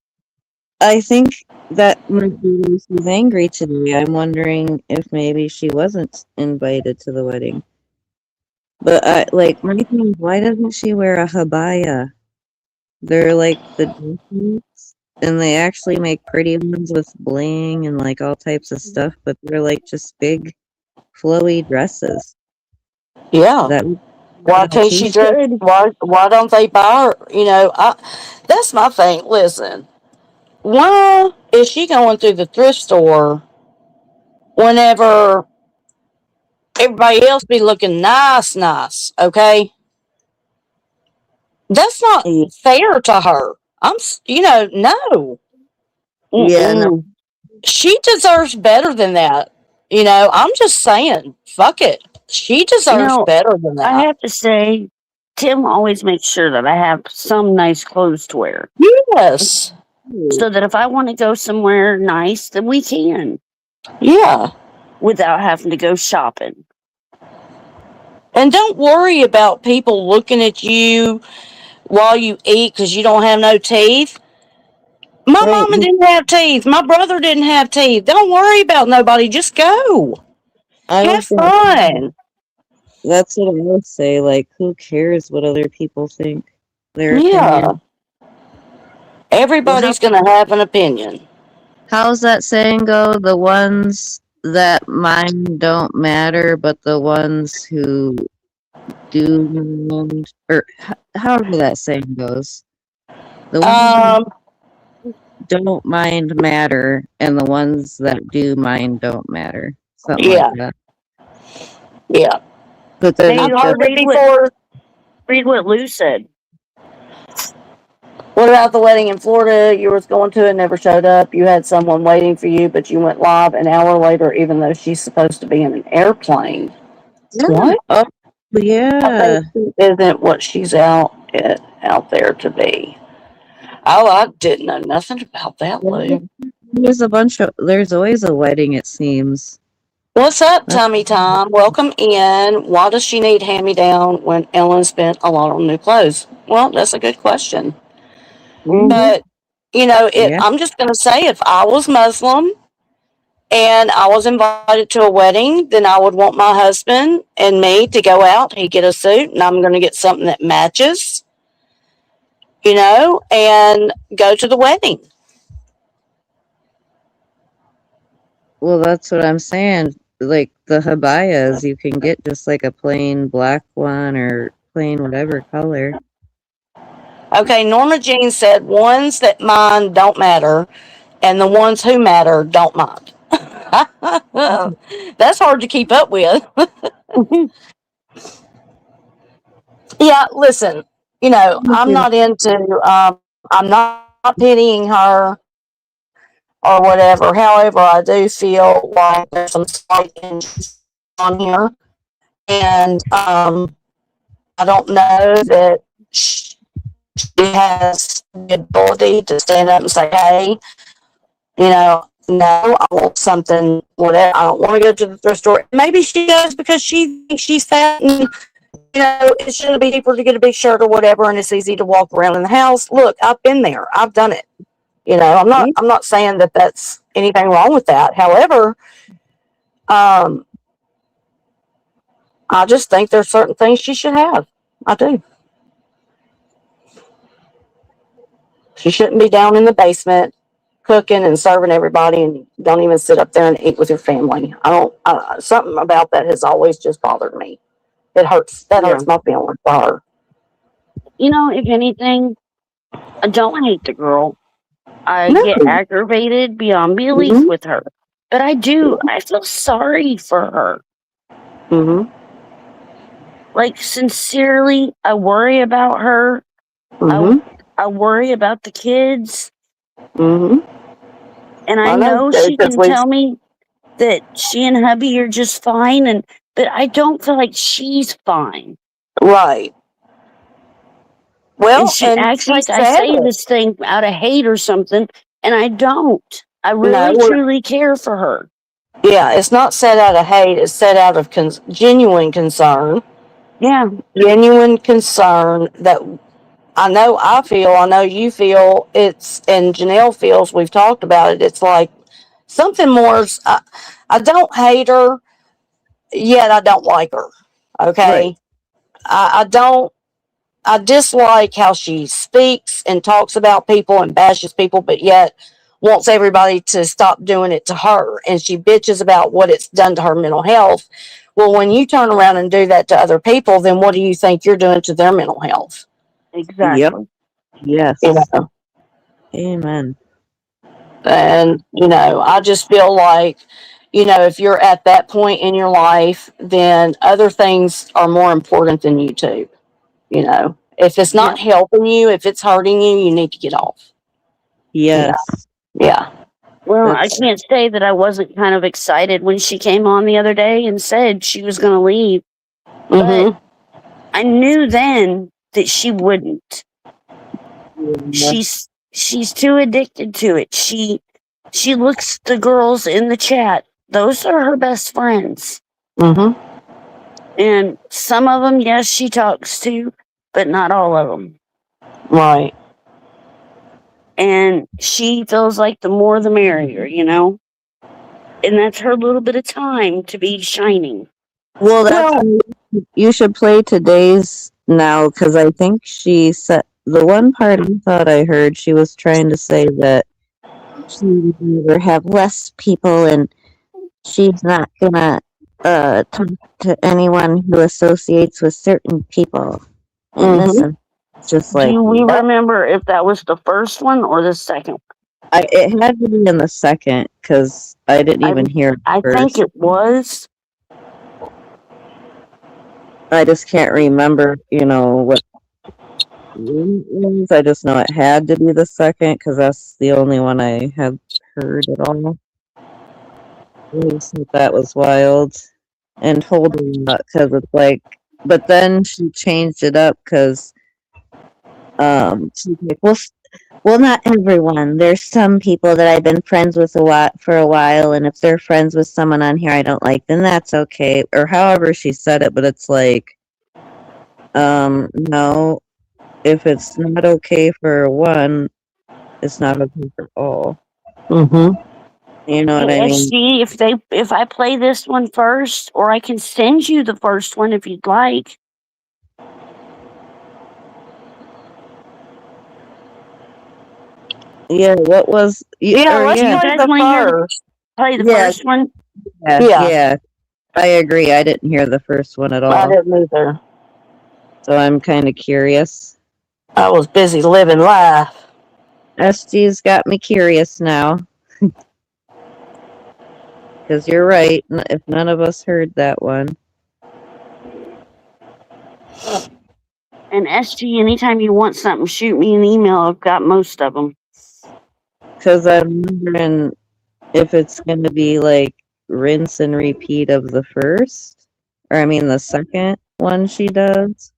I think that might be why she's angry today. I'm wondering if maybe she wasn't invited to the wedding. But my thing is, why doesn't she wear a habaya? They're like the dresses, and they actually make pretty ones with bling and like all types of stuff, but they're like just big, flowy dresses. Yeah. Why can't she dress? Why don't they buy her? You know, that's my thing. Listen, why is she going through the thrift store whenever everybody else be looking nice? Okay, that's not fair to her. No. Yeah, no. She deserves better than that. I'm just saying, fuck it. She deserves better than that. I have to say, Tim always makes sure that I have some nice clothes to wear. Yes. So that if I want to go somewhere nice, then we can. Yeah. Without having to go shopping. And don't worry about people looking at you while you eat because you don't have no teeth. My mama didn't have teeth. My brother didn't have teeth. Don't worry about nobody. Just go. Have fun. That's what I would say. Like, who cares what other people think? Their opinion. Everybody's going to have an opinion. How's that saying go? The ones that mind don't matter, but the ones who do mind, or however that saying goes. The ones who don't mind matter, and the ones that do mind don't matter. Something like that. Yeah. But then read what Lou said. What about the wedding in Florida you were going to and never showed up? You had someone waiting for you, but you went live an hour later, even though she's supposed to be in an airplane. What? Oh, yeah. Isn't what she's out there to be. Oh, I didn't know nothing about that, Lou. There's always a wedding, it seems. What's up, Tummy Time? Welcome in. Why does she need hand-me-down when Ellen spent a lot on new clothes? Well, that's a good question. But, I'm just going to say, if I was Muslim and I was invited to a wedding, then I would want my husband and me to go out. He'd get a suit, and I'm going to get something that matches, and go to the wedding. Well, that's what I'm saying. Like the habayas, you can get just like a plain black one or plain whatever color. Okay, Norma Jean said ones that mind don't matter, and the ones who matter don't mind. That's hard to keep up with. Yeah, listen, I'm not I'm not pitying her or whatever. However, I do feel like there's some slight injuries on here. And I don't know that she has the ability to stand up and say, hey, no, I want something, whatever. I don't want to go to the thrift store. Maybe she does because she thinks she's fat and, it shouldn't be cheaper to get a big shirt or whatever, and it's easy to walk around in the house. Look, I've been there. I've done it. I'm not saying that that's anything wrong with that. However, um, I just think there's certain things she should have. I do. She shouldn't be down in the basement cooking and serving everybody, and don't even sit up there and eat with your family. I don't. Something about that has always just bothered me. It hurts. That Yeah. hurts my feelings for her. If anything, I don't hate the girl. I No. get aggravated beyond belief Mhm. with her. But I do. I feel sorry for her. Mhm. Like, sincerely, I worry about her. Mhm. I worry about the kids. Mhm. And I know she because can tell me that she and hubby are just fine, but I don't feel like she's fine. right. Well, And she and acts she like I said say it. this thing out of hate or something, and I don't. I No, really, truly care for her. yeah, it's not said out of hate. It's said out of genuine concern. Yeah, Genuine concern that I know you feel, and Janelle feels, we've talked about it. It's like something more. I don't hate her, yet I don't like her. right. Okay. I don't, I dislike how she speaks and talks about people and bashes people, but yet wants everybody to stop doing it to her. And she bitches about what it's done to her mental health. Well, when you turn around and do that to other people, then what do you think you're doing to their mental health? Yep. Exactly. Yes. You know? Amen. And, I just feel like, if you're at that point in your life, then other things are more important than YouTube. If it's Yeah. not helping you, if it's hurting you, you need to get off. Yes. Yeah. Well, I That's can't say that I wasn't kind of excited when she came on the other day and said she was going to leave, but Mm-hmm. I knew then that she wouldn't. yeah. She's too addicted to it. She looks the girls in the chat. Those are her best friends. Mm-hmm. And some of them, yes, she talks to, but not all of them. Right. And she feels like the more the merrier, And that's her little bit of time to be shining. Well, that's Well, you should play today's now because I think she said the one part I thought I heard she was trying to say that she would rather have less people and she's not gonna talk to anyone who associates with certain people. And this mm-hmm. and it's just like Do we what? remember if that was the first one or the second? It had to be in the second because I didn't I even hear it I think first. it was. I just can't remember, what I just know it had to be the second because that's the only one I had heard at all. I just thought that was wild and told a lot because it's like, but then she changed it up because she's like, well, not everyone. There's some people that I've been friends with for a while, and if they're friends with someone on here I don't like, then that's okay, or however she said it. But it's like, no, if it's not okay for one, it's not okay for all. Mm-hmm. You know what Hey, I mean? SG, if I play this one first, or I can send you the first one if you'd like. Yeah, what was Yeah, or let's Do you yeah, play guys the want to hear first. play the yeah, first one? yeah, Yeah, yeah. I agree. I didn't hear the first one at I all. didn't either. So I'm kind of curious. I was busy living life. SG's got me curious now. Because you're right. If none of us heard that one. And SG, anytime you want something, shoot me an email. I've got most of them. Because I'm wondering if it's going to be like rinse and repeat of the first. Or I mean the second one she does.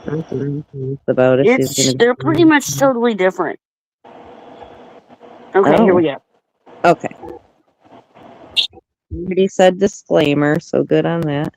That's what I'm curious about if she's going They're to pretty be. much totally different. Okay, here Oh, we go. okay. You already said disclaimer, so good on that.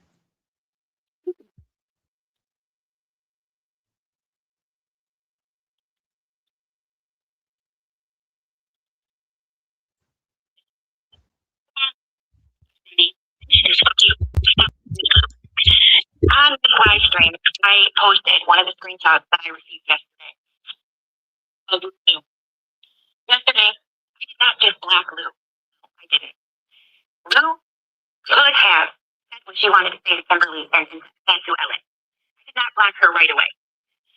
On this live stream, I posted one of the screenshots that I received yesterday of Lou. Yesterday, I did not just block Lou. I didn't. Lou could have said what she wanted to say to Kimberly and to Ellen. I did not block her right away.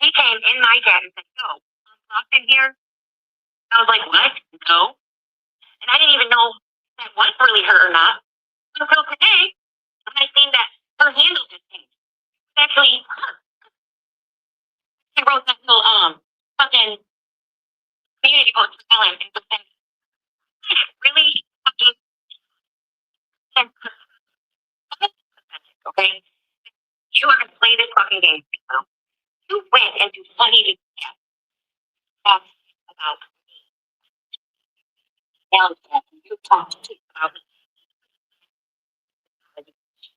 She came in my chat and said, "Yo, I'm locked in here." I was like, "What? No." And I didn't even know if that was really her or not. Until today, when I seen that her handle just changed. It's actually her. She wrote that little fucking community post for Ellen and was saying, really fucking pathetic, okay? You are gonna play this fucking game, you know? You went into funny talk about Ellen and you talked about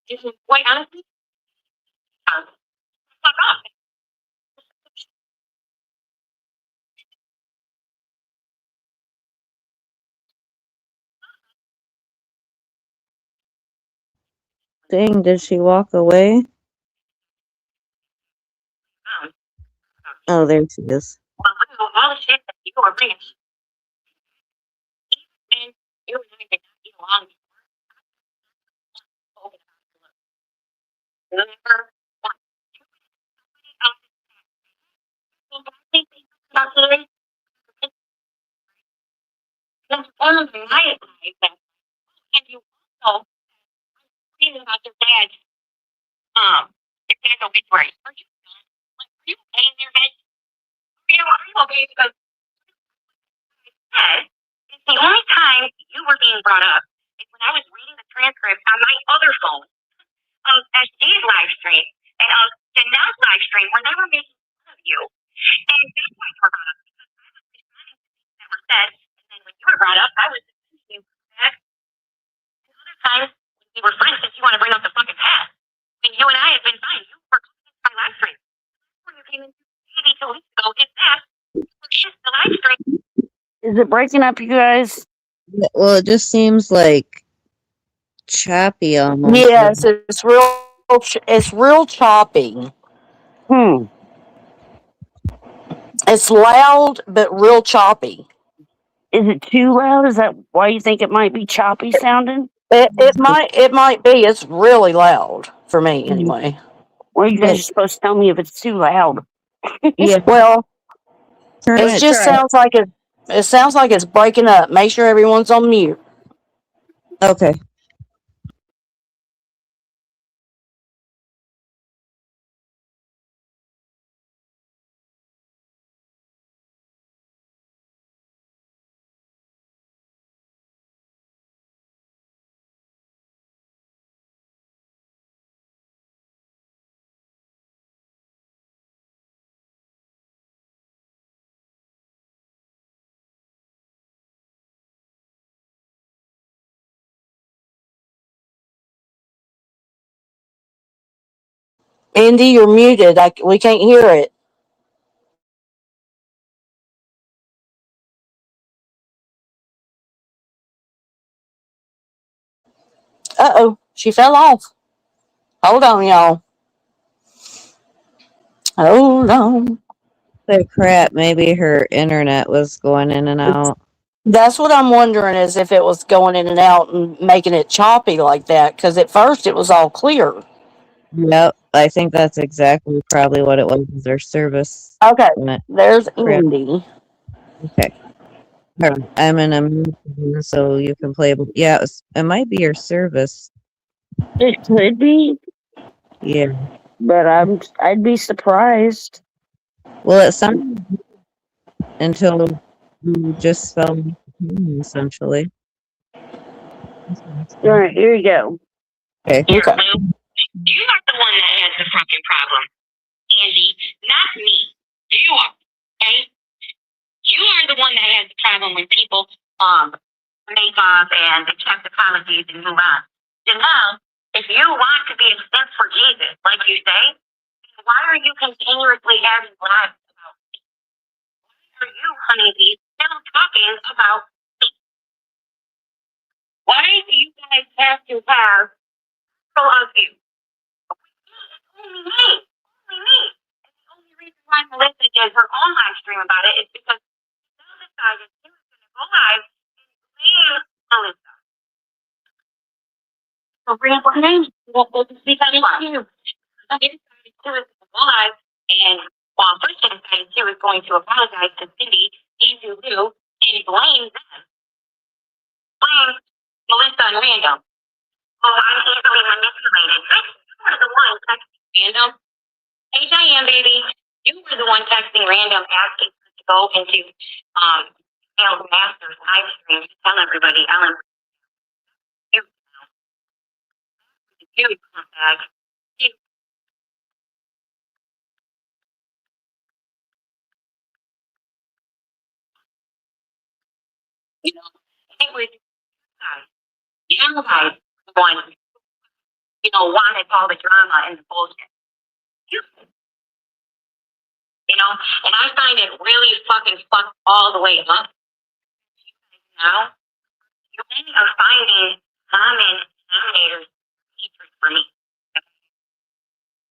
this is quite honestly, fuck off. Dang, did she walk away? Oh, there she is. Well, Lou, all the shit that you were bringing, and you and I did not get along. Remember? About today, that's one of my advice. And you also reading about your dad, obituary. Are you done? Like, are you okay in your head? Are you okay? Because said is the only time you were being brought up is when I was reading the transcript on my other phone of SD's live stream and of Janelle's live stream where they were making fun of you. And that's why you were brought up because I was responding to things that were said. And then when you were brought up, I was defending you back. And other times when we were friends, since you want to bring up the fucking past, I mean, you and I have been fine. You were commenting my live stream. Before you came in maybe 2 weeks ago, if that, you were just the live stream. Is it breaking up, you guys? Yeah, well, it just seems like choppy almost. Yes, it's real choppy. Hmm. It's loud but real choppy. Is it too loud? Is that why you think it might be choppy sounding? It might be. It's really loud for me anyway. Well, you guys But are supposed to tell me if it's too loud. yeah, Well, turn it it. just sounds like it sounds like it's breaking up. Make sure everyone's on mute. Okay. Andy, you're muted. We can't hear it. Uh-oh, she fell off. Hold on, y'all. Hold on. The crap, maybe her internet was going in and out. That's what I'm wondering, is if it was going in and out and making it choppy like that, because at first it was all clear. Yep, I think that's exactly probably what it was. Their service Okay, went there's crap. Indy. Okay. All right, I'm in a mute again, so you can play. Yeah, it might be your service. It could be, Yeah. but I'd be surprised. Well, it sounded until you just spelled essentially. All right, here you go. Okay. Here, Lou, you are the one that has the fucking problem, Andy, not me. You are, okay? You are the one that has the problem when people make up and accept apologies and move on. So now, if you want to be a step for Jesus, like you say, why are you continuously having lives about me? Why are you, honeybee, still talking about me? Why do you guys have to have people of you? Only me. Only me. And the only reason why Melissa did her own live stream about it is because Bill decided he was going to go live and blame Melissa. So bring up her name. We'll because it's you. So he decided she was going to go live and first he decided she was going to apologize to Cindy and to Lou and blame them. Blame Melissa and Random. Oh, I'm easily manipulated. You were the one texting Random. Hey, Diane, baby. You were the one texting Random asking her to go into Ellen Masters live stream to tell everybody, Ellen, you come back. You know, it was you guys the one, wanted all the drama and the bullshit. You know, and I find it really fucking fucked all the way up. Now, you are finding common denominators for me.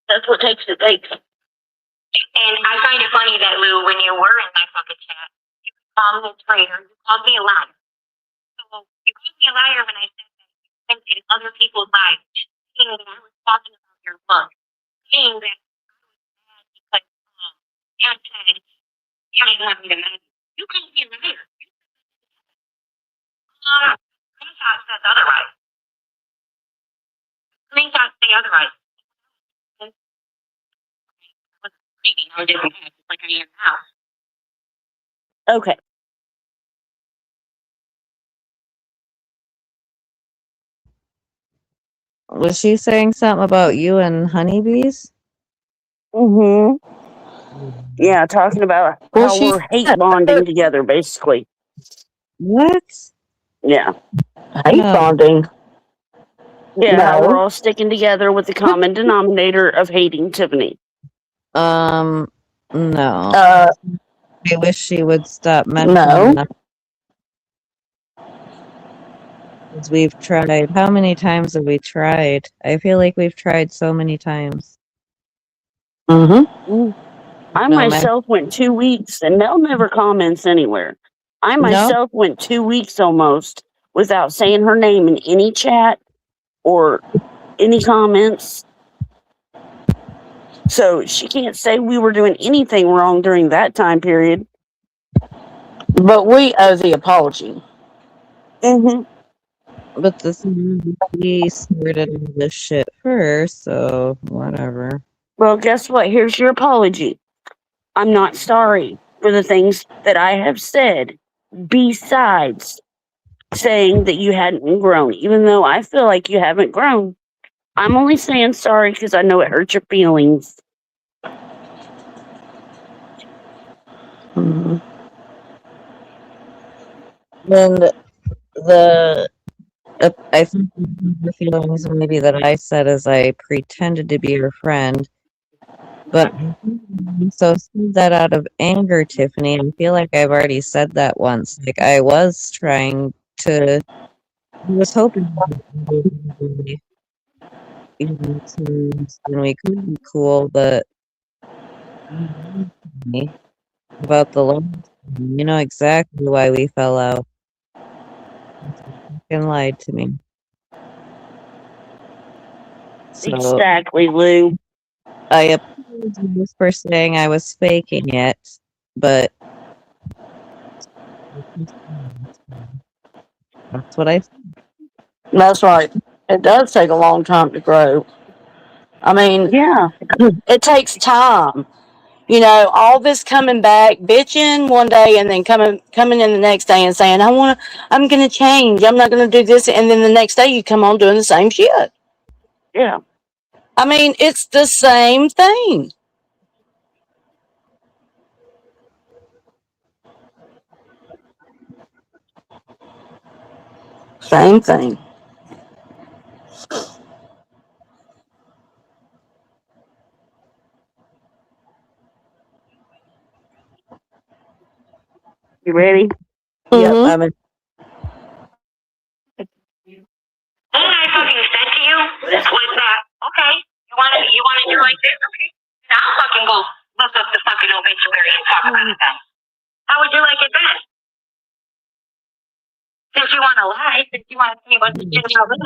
That's what takes to take. And I find it funny that, Lou, when you were in my fucking chat, you called me a traitor, you called me a liar. So you called me a liar when I said that you think in other people's lives, saying that I was talking about your book, saying that I was mad because you said you didn't want me to marry you. You called me a liar. Screenshot says otherwise. Screenshots say otherwise. I was reading on different heads, like I am now. Okay. Was she saying something about you and honeybees? Mm-hmm. Yeah, talking about Well, how she we're hate bonding together, basically. What? Yeah. hate No. bonding. Yeah, how we're No. all sticking together with the common denominator of hating Tiffany. No. Uh, I wish she would stop mentioning no. that. 'Cause we've tried. How many times have we tried? I feel like we've tried so many times. Mm-hmm. I No matter. myself went 2 weeks, and Mel never comments anywhere. I No. myself went 2 weeks almost without saying her name in any chat or any comments. So she can't say we were doing anything wrong during that time period. But we owe the apology. Mm-hmm. But we started all this shit first, so whatever. Well, guess what? Here's your apology. I'm not sorry for the things that I have said, besides saying that you hadn't grown, even though I feel like you haven't grown. I'm only saying sorry because I know it hurts your feelings. Mm-hmm. And I think the feelings maybe that I said is I pretended to be your friend, but so said that out of anger, Tiffany. I feel like I've already said that once. Like I was trying to I was hoping and we could be cool, but about the last time, you know exactly why we fell out. You lied to me. So Exactly, Lou. I apologize for saying I was faking it, but that's what I That's right. It does take a long time to grow. I mean, Yeah, it takes time. You know, all this coming back, bitching one day, and then coming in the next day and saying, I'm gonna change. I'm not gonna do this," and then the next day you come on doing the same shit. yeah. I mean, it's the same thing. Same thing. You ready? Yep, Mm-hmm. I'm a All I fucking said to you was that, okay, you want to do like this? Okay. Now I'll fucking go look up the fucking obituary and talk about it then. How would you like it then? Since you want to lie, since you want to see what the shit about this.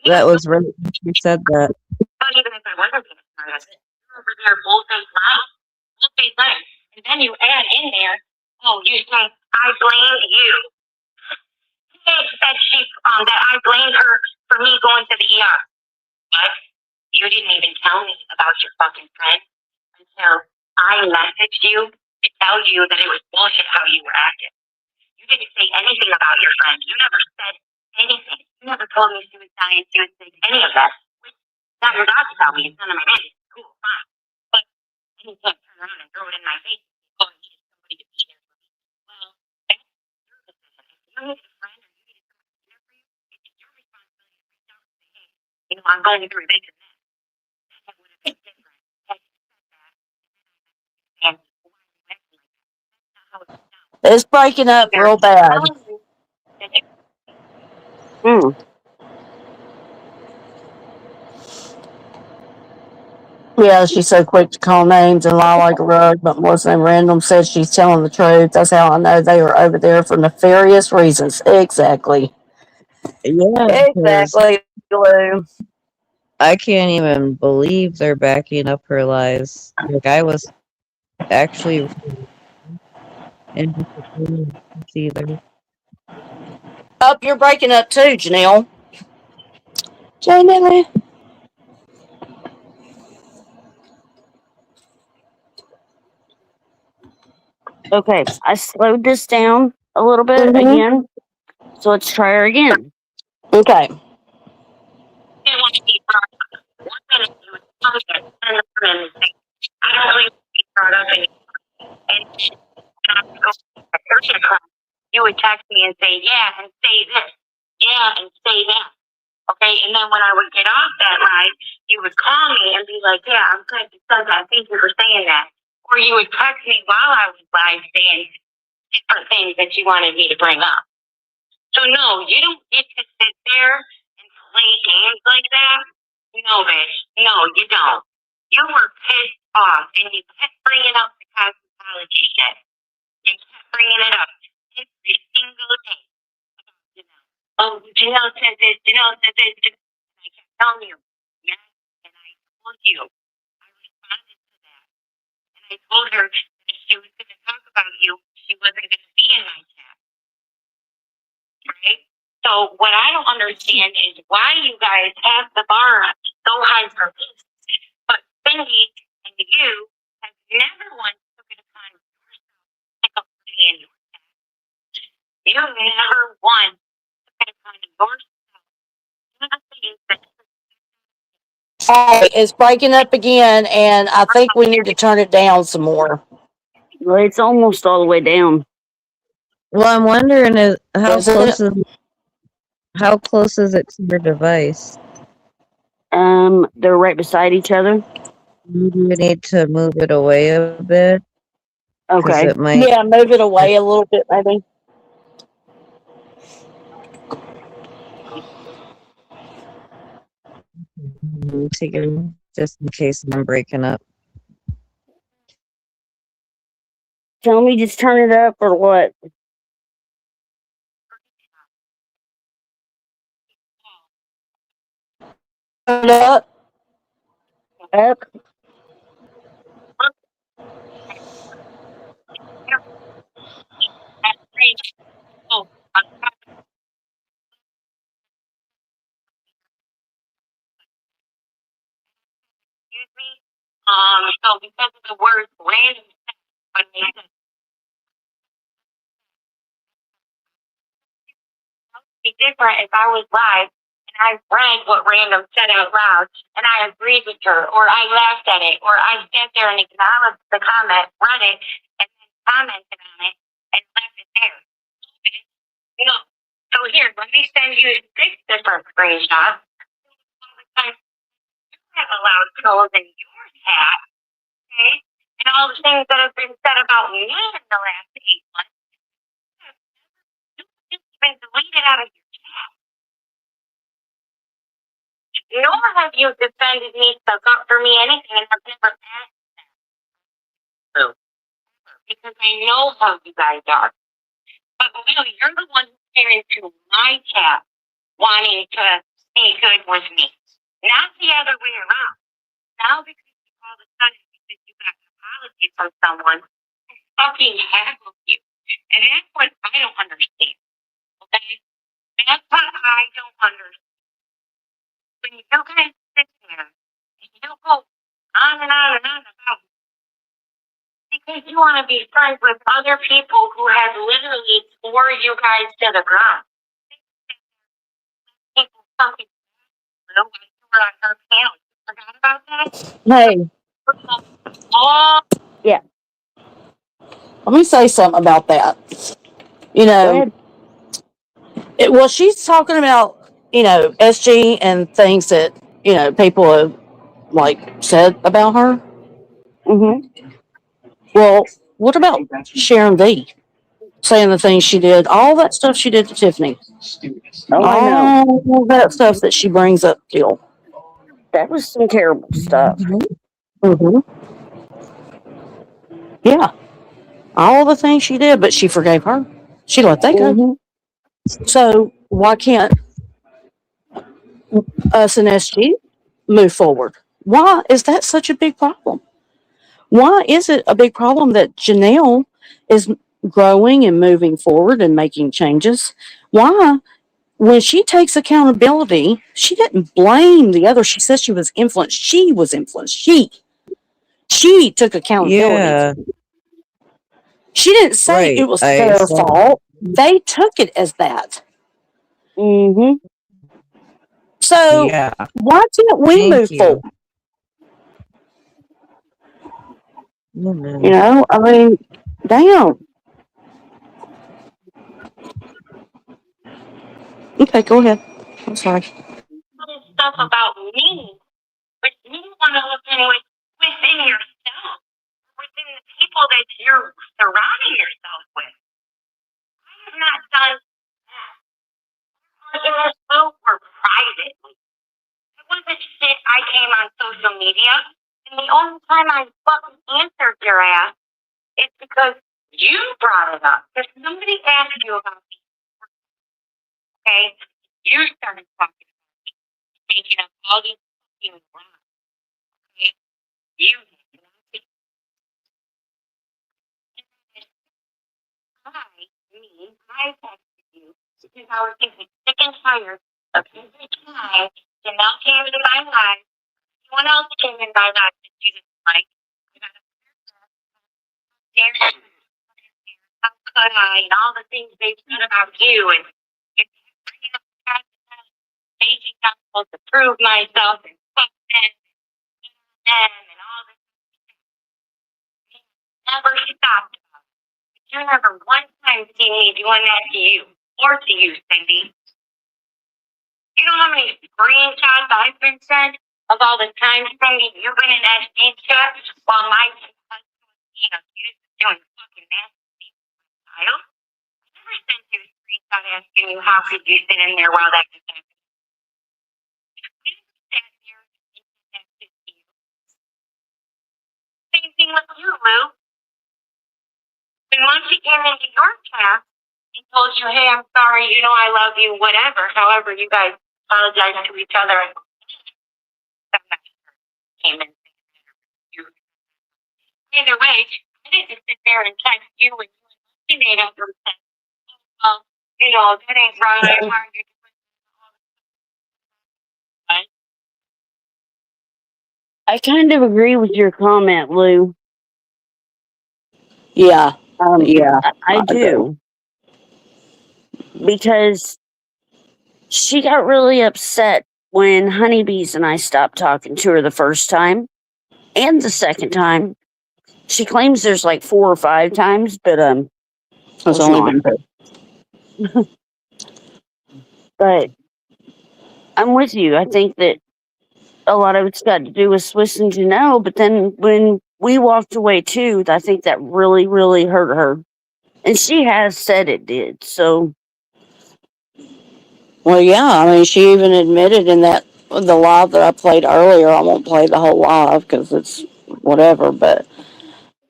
that was right when she said that. But even if I wasn't being smart at it, you're over there full face lying. And then you add in there, oh, you say, I blame you. Said she, that I blamed her for me going to the ER. What? You didn't even tell me about your fucking friend until I messaged you to tell you that it was bullshit how you were acting. You didn't say anything about your friend. You never said anything. You never told me she was dying, she was sick, any of that. Not your dog to tell me. It's none of my business. Cool, fine. But you can't turn around and throw it in my face. Oh, you needed somebody to be there for me. Well, that's your decision. If you needed a friend or you needed somebody to be there for you, it's your responsibility to reach out and say, hey, I'm going through this and that. That would have been different. Had you said that, and why are you acting like that? That's not how it went down. It's breaking up They're real bad. telling you that you. Mm. Yeah, she's so quick to call names and lie like a rug, but Melissa and Random said she's telling the truth. That's how I know they were over there for nefarious reasons. Exactly. Yeah, because Exactly, Lou. I can't even believe they're backing up her lies. Like I was actually in either. Up, you're breaking up too, Janelle. Janelle. Okay, I slowed this down a little bit Mm-hmm. again. So let's try her again. Okay. Didn't want to be brought up. One minute you would tell me that, and the minute say, I don't really want to be brought up anymore. And when I would go to a coaching class, you would text me and say, yeah, and say this. Yeah, and say that. Okay, and then when I would get off that line, you would call me and be like, yeah, I'm glad you said that. Thank you for saying that. Or you would text me while I was live saying different things that you wanted me to bring up. So no, you don't get to sit there and play games like that. No, bitch. No, you don't. You were pissed off and you kept bringing up the cosmetology shit. You kept bringing it up every single day. Oh, Janelle said this, Janelle said this. And I kept telling you, yes, and I told you. I responded to that. And I told her that if she was going to talk about you, she wasn't going to be in my chat. Right? So what I don't understand is why you guys have the bar up so high for me. But Cindy and you have never once took it upon yourself to pick up me in your chat. You never once took it upon yourself. All right, it's breaking up again, and I think we need to turn it down some more. Well, it's almost all the way down. Well, I'm wondering Is it? how close is it to your device? They're right beside each other. You need to move it away a bit because Okay. it might. Yeah, move it away a little bit, maybe. Tegan, just in case I'm breaking up. Tell me just turn it up or what? Up. Up. Excuse me. So because of the word random, it would be different if I was live and I read what random said out loud and I agreed with her, or I laughed at it, or I sat there and acknowledged the comment, read it, and then commented on it and left it there. No. So here, let me send you 6 different screenshots. You have allowed trolls in your chat, okay? And all the things that have been said about me in the last 8 months, you've been deleted out of your chat. Nor have you defended me, stuck up for me, anything, and I've never asked that. So, because I know how you guys are. But really, you're the one who came into my chat wanting to be good with me. Not the other way around. Now because all of a sudden because you got an apology from someone, fucking heckles you. And that's what I don't understand. Okay? That's what I don't understand. When you guys sit there and you go on and on and on about it, because you want to be friends with other people who have literally tore you guys to the ground. People fucking when you were on her panel. You forgot about that? Hey, Oh, Yeah. let me say something about that. You Go know, ahead. well, she's talking about, SG and things that, people have, like, said about her. Mm-hmm. Well, what about Sharon D saying the things she did, all that stuff she did to Tiffany, Oh, I know. all that stuff that she brings up still. That was some terrible stuff. Hmm. Yeah, all the things she did, but she forgave her. She let that go. Mm-hmm. So why can't us and SG move forward? Why is that such a big problem? Why is it a big problem that Janelle is growing and moving forward and making changes? Why, when she takes accountability, she didn't blame the other. She says she was influenced. She was influenced. She took accountability. Yeah, She didn't say right. it was I their saw. fault. They took it as that. Mm-hmm. So Yeah, why can't we thank move you. forward? Mm-hmm. I mean, damn. Okay, go ahead. I'm sorry. stuff about me, but you want to look in within yourself, within the people that you're surrounding yourself with. I have not done that. In this boat or privately. It wasn't shit I came on social media, and the only time I fucking answered your ass is because you brought it up. If somebody asked you about me, okay, you started talking about me, making up all these fucking lies, okay? You I texted you because I was getting sick and tired of every time Janelle came into my life, anyone else came in my life that you didn't like. I got a dare how could I, and all the things they said about you, and you're bringing up the fact that staging I'm supposed to prove myself and fuck them and all this. You never stopped. You never one time seen me doing that to you or to you, Cindy. You know how many screenshots I've been sent of all the times, Cindy, you've been in SD chat while my husband was being accused of doing fucking nasty child? I never sent you a screenshot asking you how could you sit in there while that was happening. You sat there she came into your chat and told you, hey, I'm sorry, you know, I love you, whatever. However, you guys apologize to each other. Came in. Either way, I didn't just sit there and text you and you made up your sense. Well, you know, that ain't right. How are you doing? I kind of agree with your comment, Lou. Yeah. Um, Yeah. I do, because she got really upset when Honeybees and I stopped talking to her the first time and the second time. She claims there's like 4 or 5 times, but It's there's only not. been But I'm with you. I think that a lot of it's got to do with Swiss and Janelle. But then when we walked away too, I think that really, really hurt her. And she has said it did. So, Well, yeah. I mean, she even admitted in that the live that I played earlier. I won't play the whole live because it's whatever. But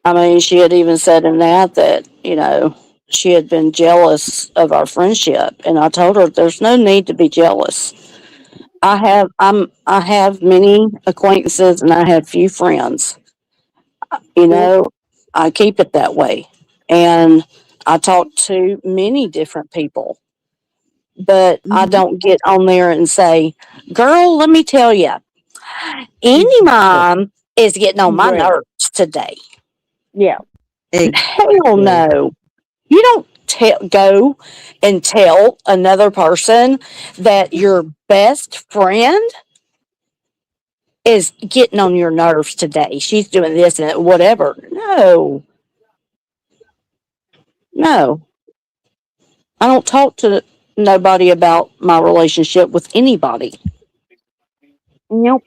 I mean, she had even said in that you know she had been jealous of our friendship, and I told her there's no need to be jealous. I have many acquaintances and I have few friends. You yep. know, I keep it that way, and I talk to many different people, but I Mhm. don't get on there and say, "Girl, let me tell you, any mom is getting on my Right. nerves today." Yeah. Hell Exactly. no. You don't go and tell another person that your best friend is getting on your nerves today. She's doing this and whatever. No, no. I don't talk to nobody about my relationship with anybody. Nope.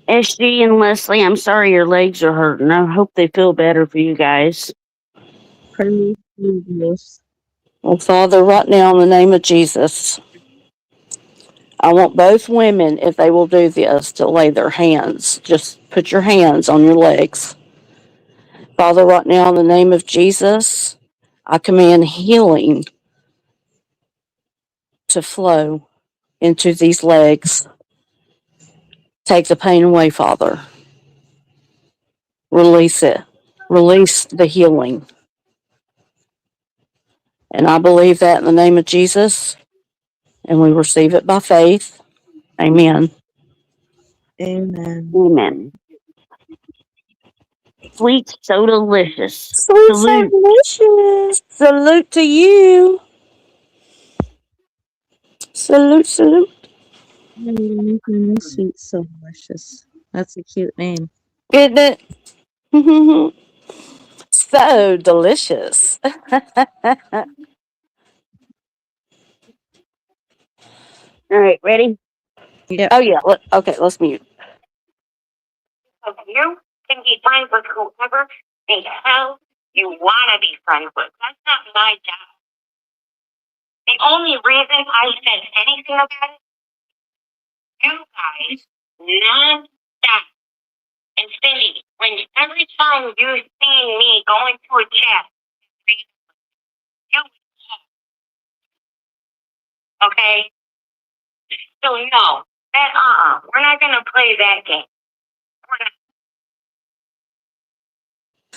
SG and Leslie, I'm sorry your legs are hurting. I hope they feel better for you guys. Praise Jesus. Well, Father, right now in the name of Jesus, I want both women, if they will do this, to lay their hands. Just put your hands on your legs. Father, right now in the name of Jesus, I command healing to flow into these legs. Take the pain away, Father. Release it. Release the healing. And I believe that in the name of Jesus, and we receive it by faith. Amen. Amen. Amen. Sweet, so delicious. Sweet Salute. delicious. Salute to you. Salute, salute. Sweet, so delicious. That's a cute name. Isn't it? So delicious. All right, ready? Yep. Oh, yeah. Okay, let's mute. So you can be friends with whoever the hell you want to be friends with. That's not my job. The only reason I said anything about it, you guys non-stop. And Cindy, when every time you see me going to a chat, you okay? So no, that we're not gonna play that game. We're not.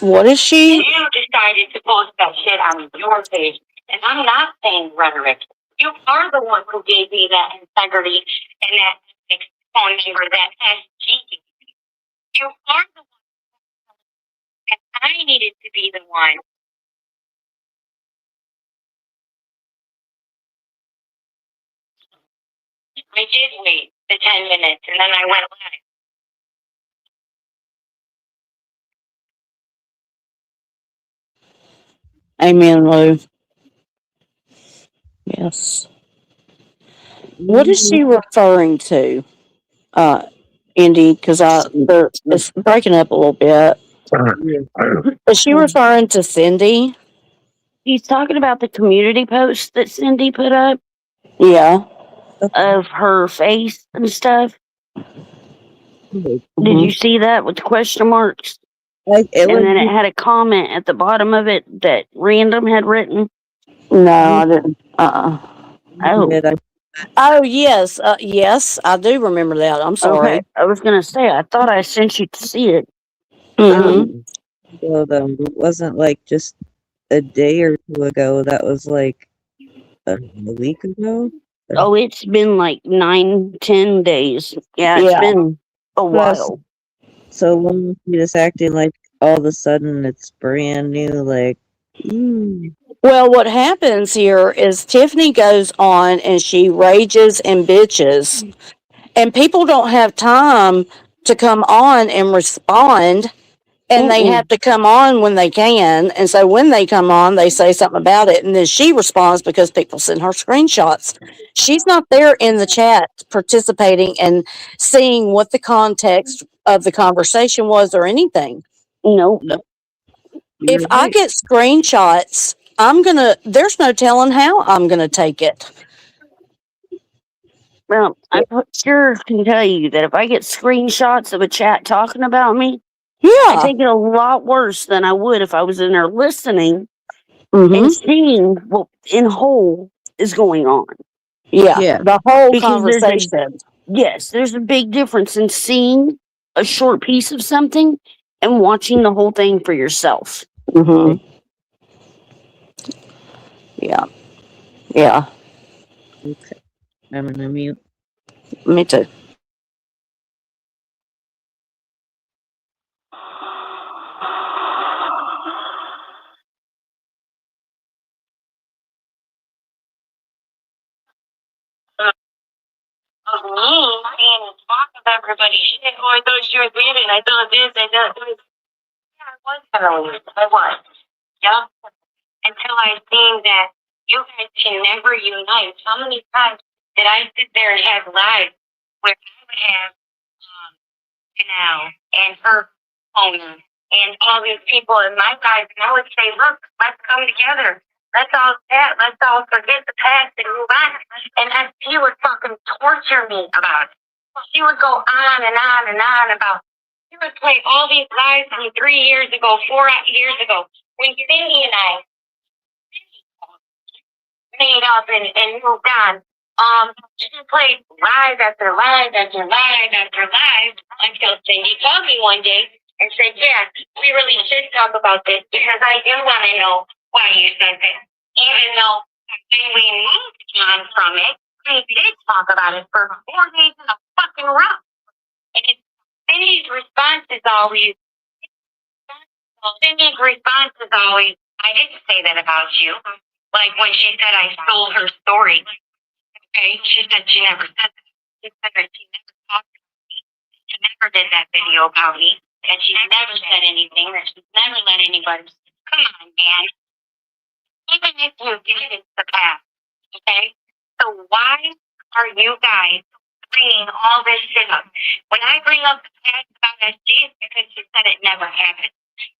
What is she? You decided to post that shit on your page, and I'm not saying rhetoric. You are the one who gave me that integrity and that phone number, that SG. You are the one that I needed to be the one. I did wait the 10 minutes, and then I went live. Amen, Lou. Yes. What is she referring to, Indy? Because it's breaking up a little bit. Is she referring to Cindy? He's talking about the community post that Cindy put up Yeah. of her face and stuff. Did Mhm. you see that with the question marks? Like it And was then it had a comment at the bottom of it that random had written. No, I didn't. Oh, Oh, yes. Yes, I do remember that. I'm okay. sorry. I was gonna say I thought I sent you to see it. Mm-hmm. though. It wasn't like just a day or two ago. That was like a week ago. Oh, it's been like 9, 10 days. Yeah, it's Yeah. been a Plus, while. so when we just acting like all of a sudden it's brand new, like, Well, what happens here is Tiffany goes on and she rages and bitches, and people don't have time to come on and respond, and they Mm-mm. have to come on when they can. And so when they come on, they say something about it, and then she responds because people send her screenshots. She's not there in the chat participating and seeing what the context of the conversation was or anything. Nope. If you're I right. get screenshots, there's no telling how I'm gonna take it. Well, sure can tell you that if I get screenshots of a chat talking about me, I Yeah. take it a lot worse than I would if I was in there listening and Mm-hmm. seeing what in whole is going on. Yeah. Yeah. The whole Because conversation. there's a big difference in seeing a short piece of something and watching the whole thing for yourself. Mm-hmm. Yeah. Yeah. Okay. I'm gonna mute. Me too. Of me being on top of everybody. Shit, oh, I thought she was leaving. I thought this, I thought this. Yeah, I was earlier. I was. Yep. Until I seen that you guys can never unite. How many times did I sit there and have lives where I would have Janelle and her owner and all these people in my life, and I would say, look, let's come together. Let's all chat. Let's all forget the past and move on. And then she would fucking torture me about it. She would go on and on and on about. She would play all these lies from 3 years ago, 4 years ago, when Cindy and I made up and moved on. She played lies after lies after lies after lies until Cindy called me one day and said, yeah, we really should talk about this because I do want to know why you said this. Even though when we moved on from it, we did talk about it for 4 days in a fucking row. And Cindy's response is always, I didn't say that about you. Like when she said I stole her story. Okay, she said she never said that. She said that she never talked about me. She never did that video about me. And she never said anything. That she's never let anybody. Come on, man. Even if you did, it's the past. Okay? So why are you guys bringing all this shit up? When I bring up the past about SG, it's because she said it never happened.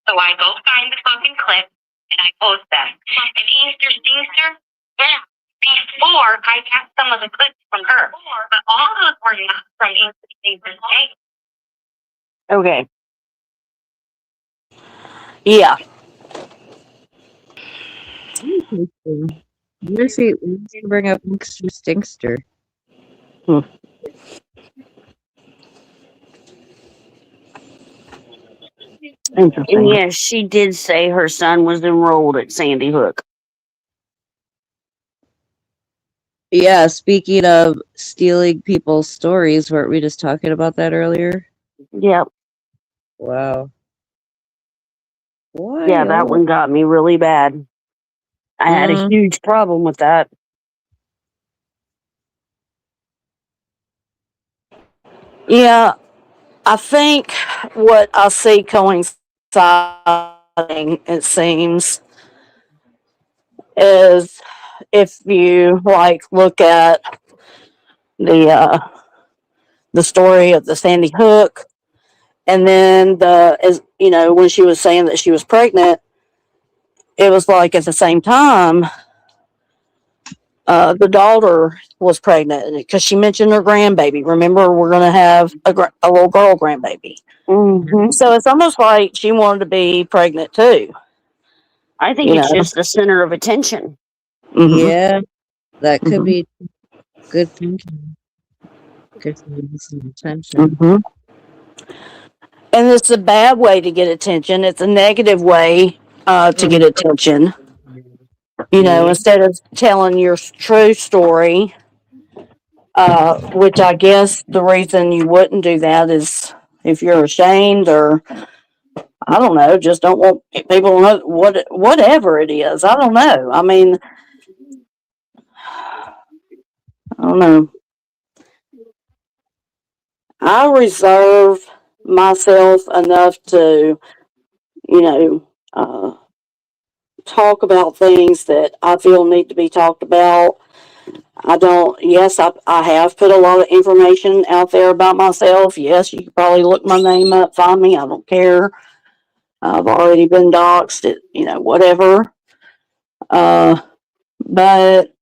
So I go find the fucking clip and I post them. And Easter Steamster, yeah, before I got some of the clips from her. But all those were not from Easter Steamster's day. Okay. Yeah. Where's she bring up Mr. Stinkster? And Interesting. yes, she did say her son was enrolled at Sandy Hook. Yeah, speaking of stealing people's stories, weren't we just talking about that earlier? Yep. Wow. Yeah, that one got me really bad. I had a huge problem with that. Yeah. I think what I see coinciding, it seems, is if you like look at the the story of the Sandy Hook, and then when she was saying that she was pregnant, it was like at the same time the daughter was pregnant because she mentioned her grandbaby. Remember, we're going to have a little girl grandbaby. Mm-hmm. So it's almost like she wanted to be pregnant too. I think it's just the center of attention. Mm-hmm. Yeah, that could be good thinking. Good for some attention. Mm-hmm. And it's a bad way to get attention. It's a negative way to get attention. You know, instead of telling your true story, which I guess the reason you wouldn't do that is if you're ashamed or I don't know, just don't want people to know whatever it is. I don't know. I mean, I don't know. I reserve myself enough to, you know, talk about things that I feel need to be talked about. I don't, yes, I have put a lot of information out there about myself. Yes, you can probably look my name up, find me. I don't care. I've already been doxxed, whatever. But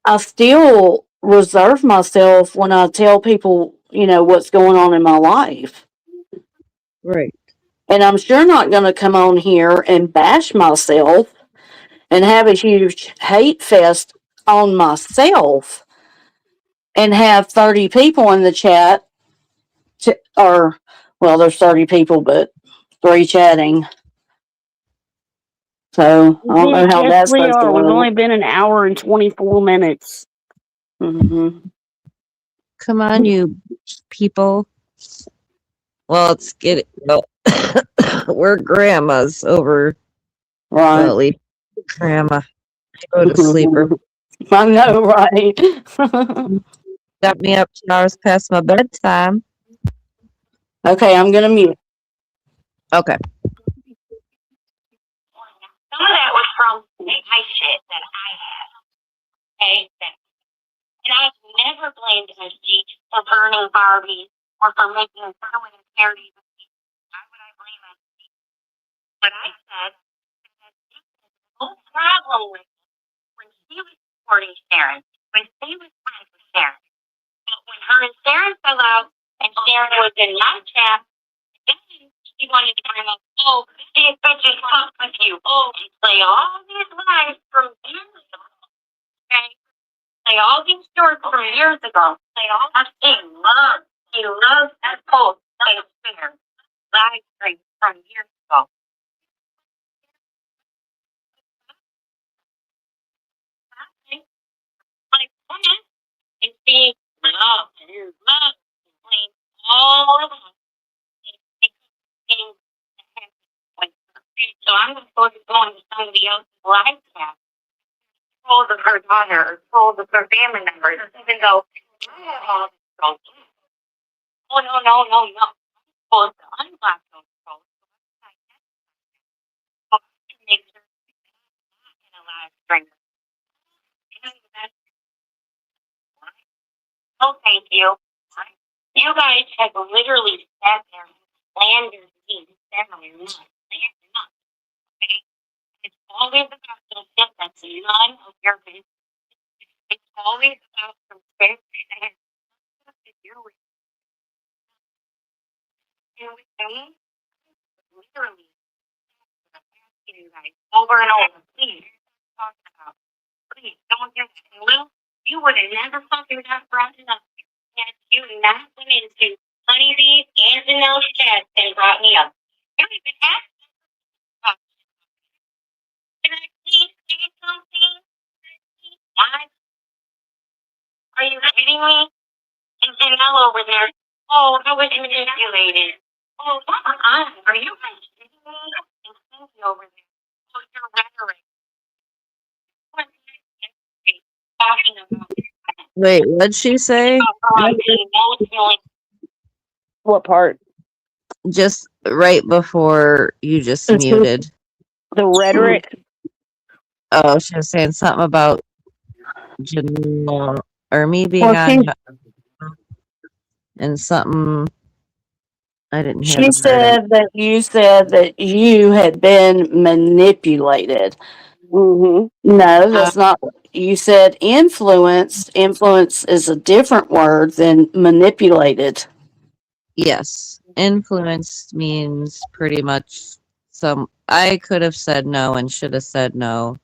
I still reserve myself when I tell people, what's going on in my life. Right. And I'm sure not going to come on here and bash myself and have a huge hate fest on myself and have 30 people in the chat, well, there's 30 people, but 3 chatting. So I don't know how Yes, that's we supposed to are. We've work. only been an hour and 24 minutes. Mm-hmm. Come on, you people. Well, it's getting. Well, we're grandmas over. Right. Well, at least grandma. I go to sleep. I know, right? Got me up 2 hours past my bedtime. Okay, I'm gonna mute. Okay. Some of that was from my shit that I had. Okay? And I've never blamed MSG for burning Barbie or for making a throwing a charity. Why would I blame MSG? What I said is that no problem with it when she was supporting Sharon, when she was friends with Sharon. But when her and Sharon fell out and Sharon was in my chat, then she wanted to bring up, oh, these bitches fuck with you. Oh, and say all these lies from years ago. Okay? Say all these stories from years ago. Say all that she loves that post they shared. Live stream from years ago. Like that. And she love explain all of them. So I'm supposed to go into somebody else's live chat. Told of her daughter or told of her family members, even though I have all this control. Oh, no. I'm supposed to unblock those trolls. To make sure not in a live stream. Oh, thank you. You guys have literally sat there and planned your team. Okay? It's always about the shit that's none of your business. It's always about some shit that has nothing to do with you. And literally asking you guys over and over, please talk about. Please don't do that. And Lou, you would have never fucking got brought it up had you not went into Honeybee's and Janelle's chat and brought me up. You don't even ask me. Can I please say something? Why? Are you kidding me? And Janelle over there, oh, I was manipulated. Oh, come on. Are you guys kidding me? And Cindy over there, oh, your rhetoric. What are you talking about? Wait, what'd she say? What part? Just right before you just muted. The rhetoric? Oh, she was saying something about Janelle or me being on and something. I didn't hear. She said that you said that you had been manipulated. Mm-hmm. No, that's not. You said influence. Influence is a different word than manipulated. Yes. Influence means pretty much I could have said no and should have said no,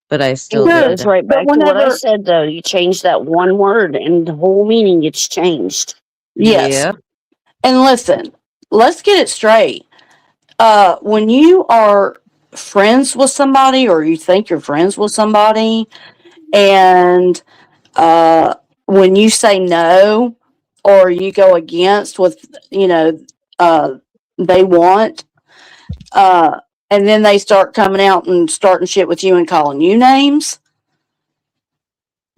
but I still It did goes that. right But back to what I whenever, said, though. You change that one word, and the whole meaning gets changed. yes, Yeah. and listen, let's get it straight. When you are friends with somebody, or you think you're friends with somebody, and uh, when you say no, or you go against what uh, they want, uh, and then they start coming out and starting shit with you and calling you names,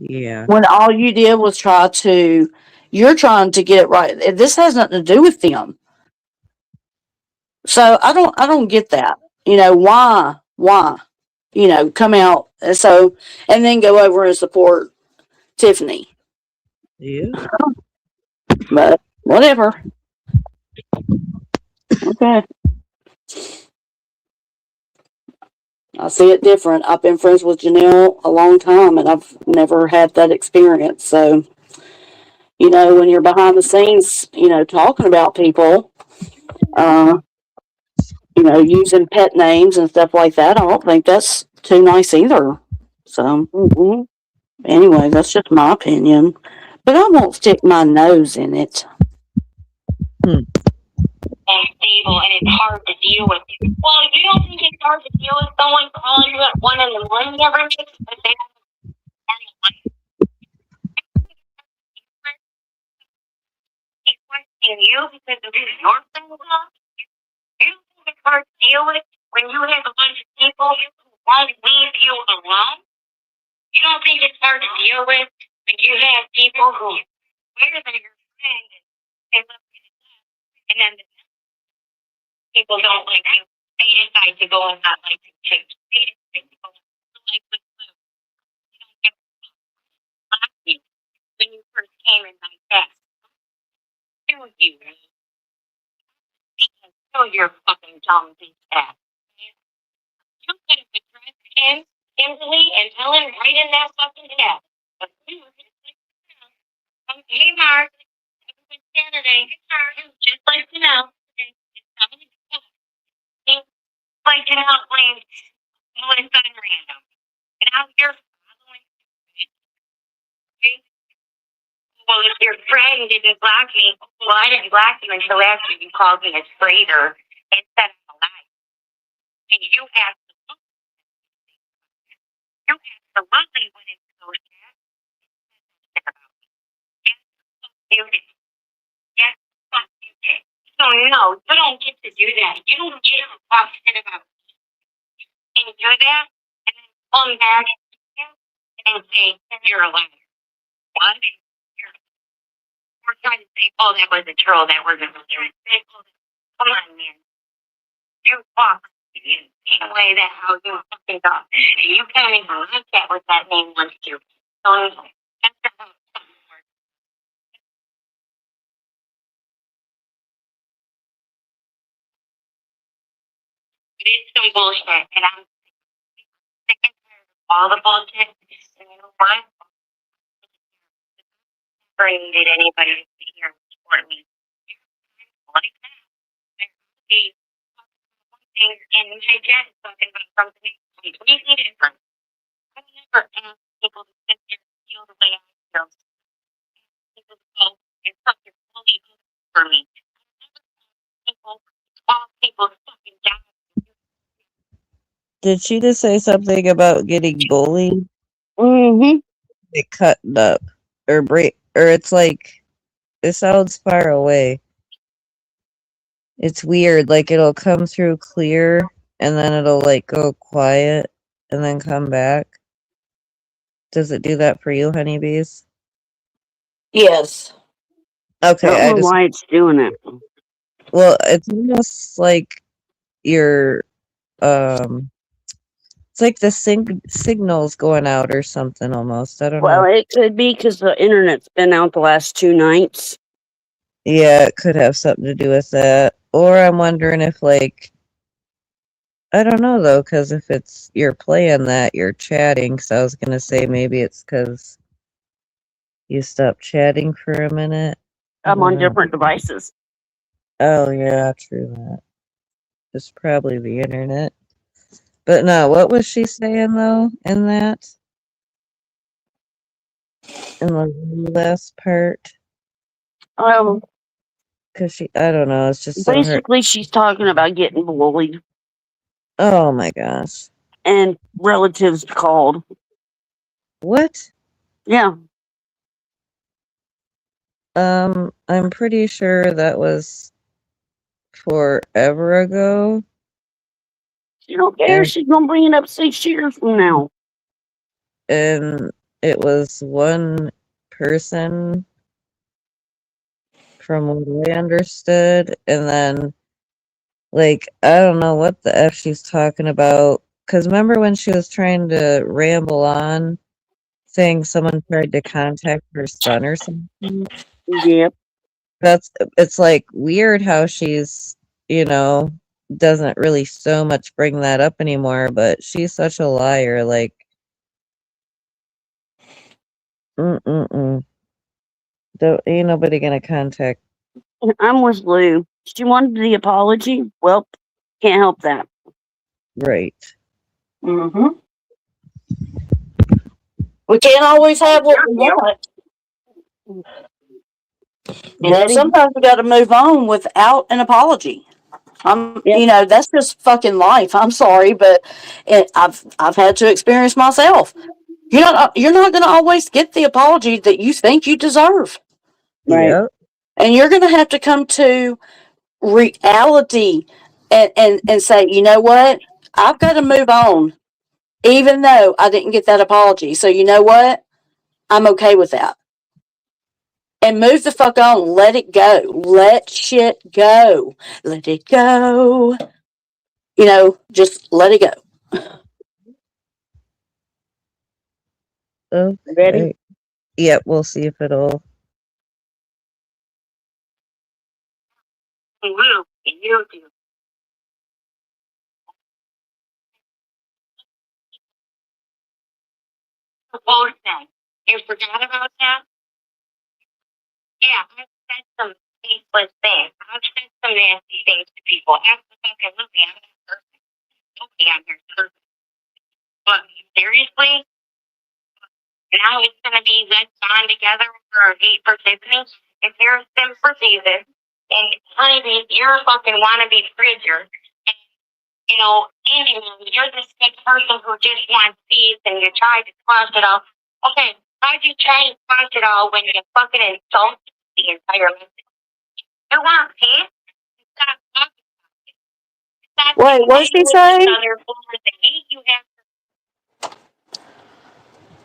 Yeah. when all you did was you're trying to get it right. This has nothing to do with them. So I don't get that. Why? Come out and then go over and support Tiffany. Yeah. But whatever. Okay. I see it different. I've been friends with Janelle a long time and I've never had that experience. So, when you're behind the scenes, talking about people, uh, using pet names and stuff like that, I don't think that's too nice either. So, Mm-hmm. anyway, that's just my opinion. But I won't stick my nose in it. Hmm. And stable, and it's hard to deal with. Well, if you don't think it's hard to deal with someone calling you at 1 in the morning every day, but they have a normal life, they question you because of who your friends are. You think it's hard to deal with when you have a bunch of people who won't leave you alone? You don't think it's hard to deal with when you have people who swear they're your friend and they love you to death, and then the people don't like you. They decide to go and not like you too. They decide to go and like with you. You don't get last you when you first came in my desk. Who you? Because know your fucking tongue is that. You could have addressed him simply and tell him right in that fucking chat. But you were just like, hey Mark, have a good Saturday. Just like you know, it's coming to go. Like you know, blamed Melissa and random. And now you're following it. Okay? Well, if your friend didn't block me, well, I didn't block you until after you called me a traitor and said I'm a lie. And you absolutely went into those chats and said about me. Yes, you did. Yes, you did. So no, you don't get to do that. You don't get to talk shit about me and do that and then come back and say you're a liar. What? We're trying to say, oh, that was a troll. That wasn't really. Come on, man. You fuck. You take away that how you fucking talk. You can't even look at what that name wants to. So that's the how it fucking works. It is some bullshit, and I'm sick and tired of all the bullshit. And you know what? Never needed anybody to sit here and support me. Like that. There could be things in my chat talking about something completely different. I never ask people to sit there and feel the way I feel. People to go and fucking bully for me. People, all people fucking down. Did she just say something about getting bullied? Mm-hmm. It cutting up or break, or it's like it sounds far away. It's weird. Like it'll come through clear and then it'll like go quiet and then come back. Does it do that for you, honeybees? Yes. I Okay, don't I know just why it's doing it. well, it's almost like your it's like the signals going out or something almost. I don't Well, know. it could be because the internet's been out the last 2 nights. Yeah, it could have something to do with that. Or I'm wondering if like I don't know though, because if it's you're playing that, you're chatting. So I was gonna say maybe it's because you stopped chatting for a minute. I'm on different devices. Oh yeah, true that. It's probably the internet. But no, what was she saying though in that? In the last part? Because I don't know, it's just so hard. Basically, she's talking about getting bullied Oh my gosh. and relatives called. What? Yeah. I'm pretty sure that was forever ago. She don't care. She's gonna bring it up 6 years from now. And it was one person from what I understood, and then like I don't know what the F she's talking about. Cause remember when she was trying to ramble on saying someone tried to contact her son or something? Yep. It's like weird how she's, you know, doesn't really so much bring that up anymore, but she's such a liar, like mm-mm-mm. Ain't nobody gonna contact. I'm with Lou. She wanted the apology. Well, can't help that. Right. Mm-hmm. We can't always have what we want. You know, Ready? sometimes we got to move on without an apology. Yep. You know, that's just fucking life. I'm sorry, but I've had to experience myself. You're not going to always get the apology that you think you deserve, Right. Yep. and you're going to have to come to reality and say, you know what, I've got to move on, even though I didn't get that apology. So you know what, I'm okay with that. And move the fuck on. Let it go. Let shit go. Let it go. You know, just let it go. Ready? Okay. Yep, we'll see if it'll. Will you do? Both things. You forgot about that? Yeah, I've said some tasteless things. I've said some nasty things to people. Absolutely. I'm not perfect. Nobody on here is perfect. But seriously, now it's going to be let's bond together for hate for Tiffany. If you're a sim for Jesus, and honeybees, you're a fucking wannabe preacher, and you know, anyway, you're this good person who just wants peace and you try to squash it all. Okay, how'd you try to squash it all when you fucking insult the entire message? You want peace? Stop talking about it. Stop Wait, what did she with say? each other over the hate you have.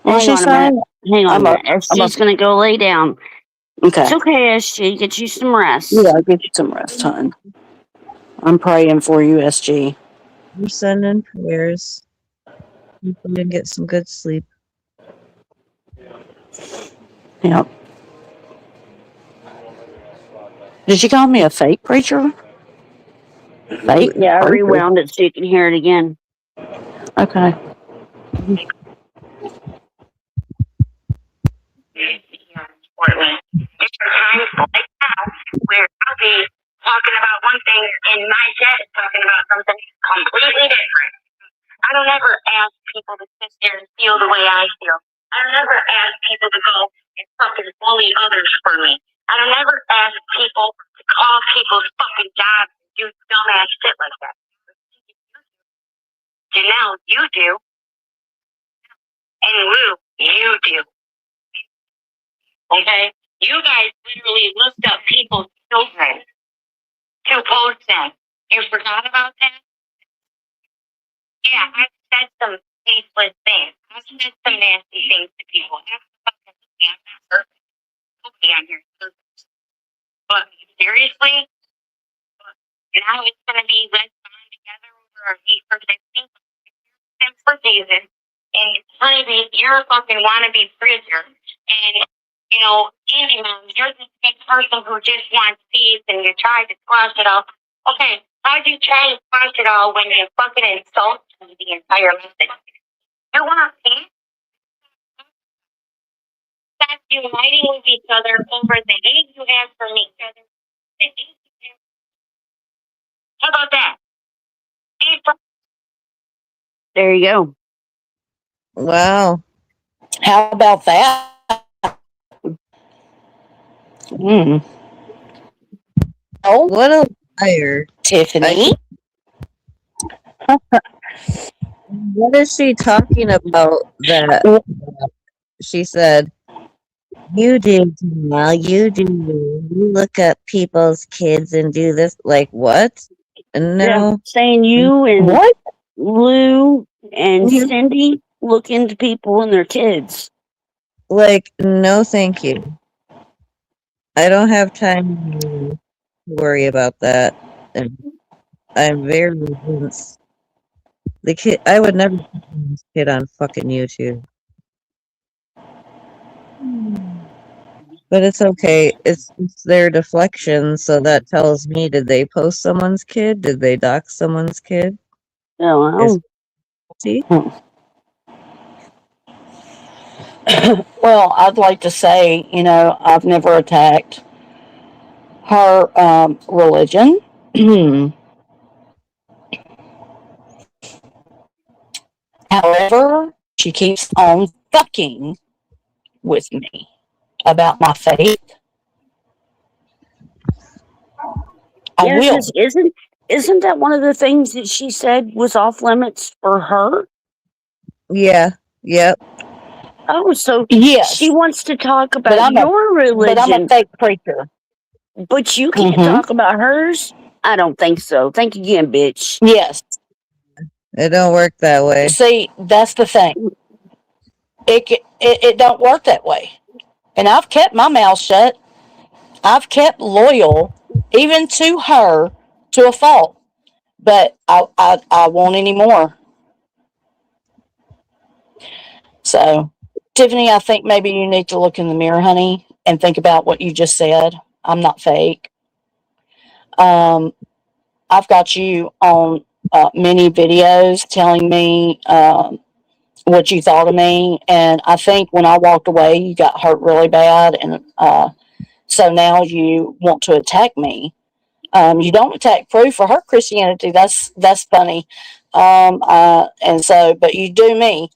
What did Hang she on a minute. say? Hang on a I'm up. minute. I'm up. SG's gonna go lay down. Okay. It's okay, SG. Get you some rest. Yeah, I'll get you some rest, hon. I'm praying for you, SG. We're sending prayers. You can get some good sleep. Yep. Did you call me a fake preacher? Fake? Yeah, I Preacher? rewound it so you can hear it again. Okay. Portland. It's a time like now where I'll be talking about one thing and my chat is talking about something completely different. I don't ever ask people to sit there and feel the way I feel. I don't ever ask people to go and fucking bully others for me. I don't ever ask people to call people's fucking jobs and do dumbass shit like that. Janelle, you do. And Lou, you do. Okay? You guys literally looked up people's children to post them. You forgot about that? Yeah, I've said some tasteless things. I've said some nasty things to people. Absolutely, I'm not perfect. Nobody on here is perfect. But seriously, now it's going to be let's bond together over our hate for Tiffany. It's for season. And honeybees, you're a fucking wannabe preacher. And, you know, anyway, you're this big person who just wants peace and you try to squash it all. Okay, How'd you try to punch it all when you fucking insult me the entire message? You want to see? Stop uniting with each other over the hate you have for me. How about that? There you go. Wow. How about that? Mm. Oh, What a liar. Tiffany. What is she talking about that she said, you do, Jamal, you do, you look up people's kids and do this? Like, what? Yeah, No. saying you and What? Lou and You- Cindy look into people and their kids. Like, no, thank you. I don't have time to worry about that. And I'm very against the kid. I would never put this kid on fucking YouTube. But it's okay. It's their deflection, so that tells me, did they post someone's kid? Did they dox someone's kid? Oh, Is well. see? Well, I'd like to say, I've never attacked her religion. However, she keeps on fucking with me about my faith. I Yeah, will. because isn't that one of the things that she said was off limits for her? Yeah. Yep. Oh, so Yes, she wants to talk but about I'm a your but I'm a religion, fake preacher. but you can't Mm-hmm. talk about hers? I don't think so. Think again, bitch. Yes. It don't work that way. See, that's the thing. It don't work that way. And I've kept my mouth shut. I've kept loyal, even to her, to a fault. But I won't anymore. So, Tiffany, I think maybe you need to look in the mirror, honey, and think about what you just said. I'm not fake. Um, I've got you on many videos telling me what you thought of me, and I think when I walked away, you got hurt really bad, and so now you want to attack me. You don't attack Prue for her Christianity. That's funny. And so, but you do me,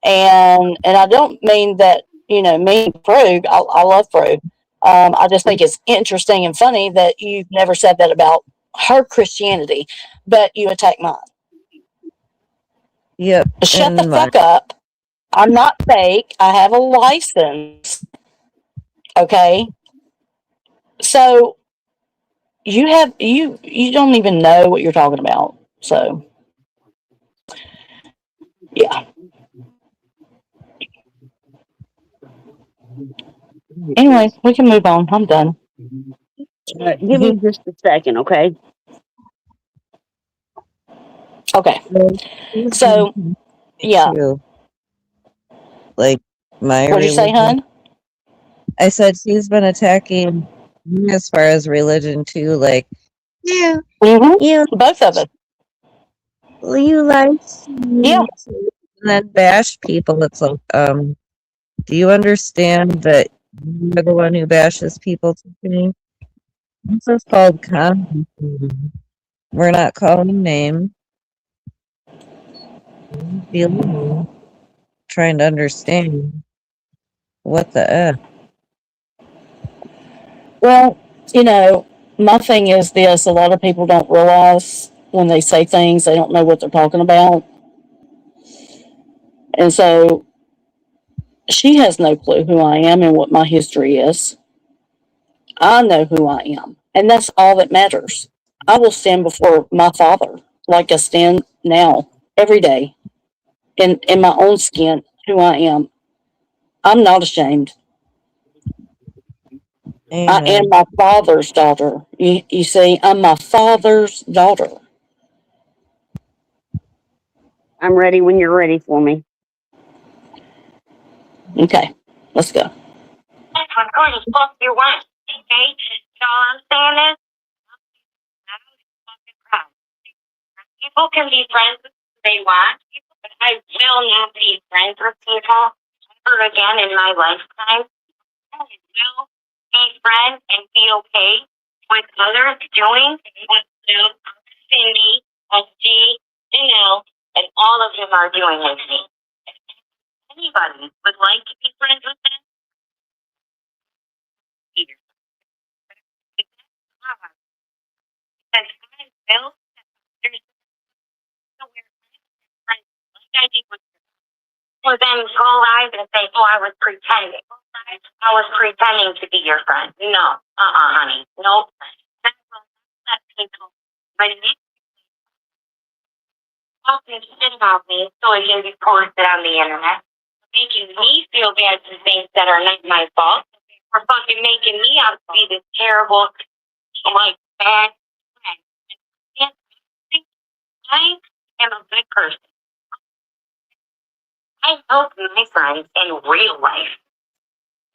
and I don't mean that mean Prue. I love Prue. I just think it's interesting and funny that you've never said that about her Christianity, but you attack mine. Yep. Shut the And mine. fuck up. I'm not fake. I have a license. Okay. So you don't even know what you're talking about. So yeah. Anyway, we can move on. I'm done. Give me just a second, okay? Okay. So yeah. Too. Like my What'd you say, religion. hun? I said she's been attacking me as far as religion too. Like, yeah, Mm-hmm. Both of us. you like Yeah. and then bash people. It's like, do you understand that you're the one who bashes people, Tiffany? This is called condescending. We're not calling names. Feeling trying to understand what the F. Well, my thing is this: a lot of people don't realize when they say things, they don't know what they're talking about, and so she has no clue who I am and what my history is. I know who I am, and that's all that matters. I will stand before my Father like I stand now every day in my own skin who I am. I'm not ashamed. I am Amen. my Father's daughter. You see, I'm my Father's daughter. I'm ready when you're ready for me. Okay, let's go. I'm going to fuck your wife, okay? So all I'm saying is, People can be friends if they want, but I will not be friends with people ever again in my lifetime. I will be friends and be okay with others doing what Cindy and G and L and all of them are doing with me. If anybody would like to be friends with them, either. Because I will, there's nowhere friends like I did with for them to go live and say, oh, I was pretending. I was pretending to be your friend. No. Honey. Nope. That will let people manipulate talking shit about me so it can be posted on the internet. Making me feel bad for things that are not my fault. For fucking making me out to be this terrible, like, bad friend. And I am a good person. I help my friends in real life.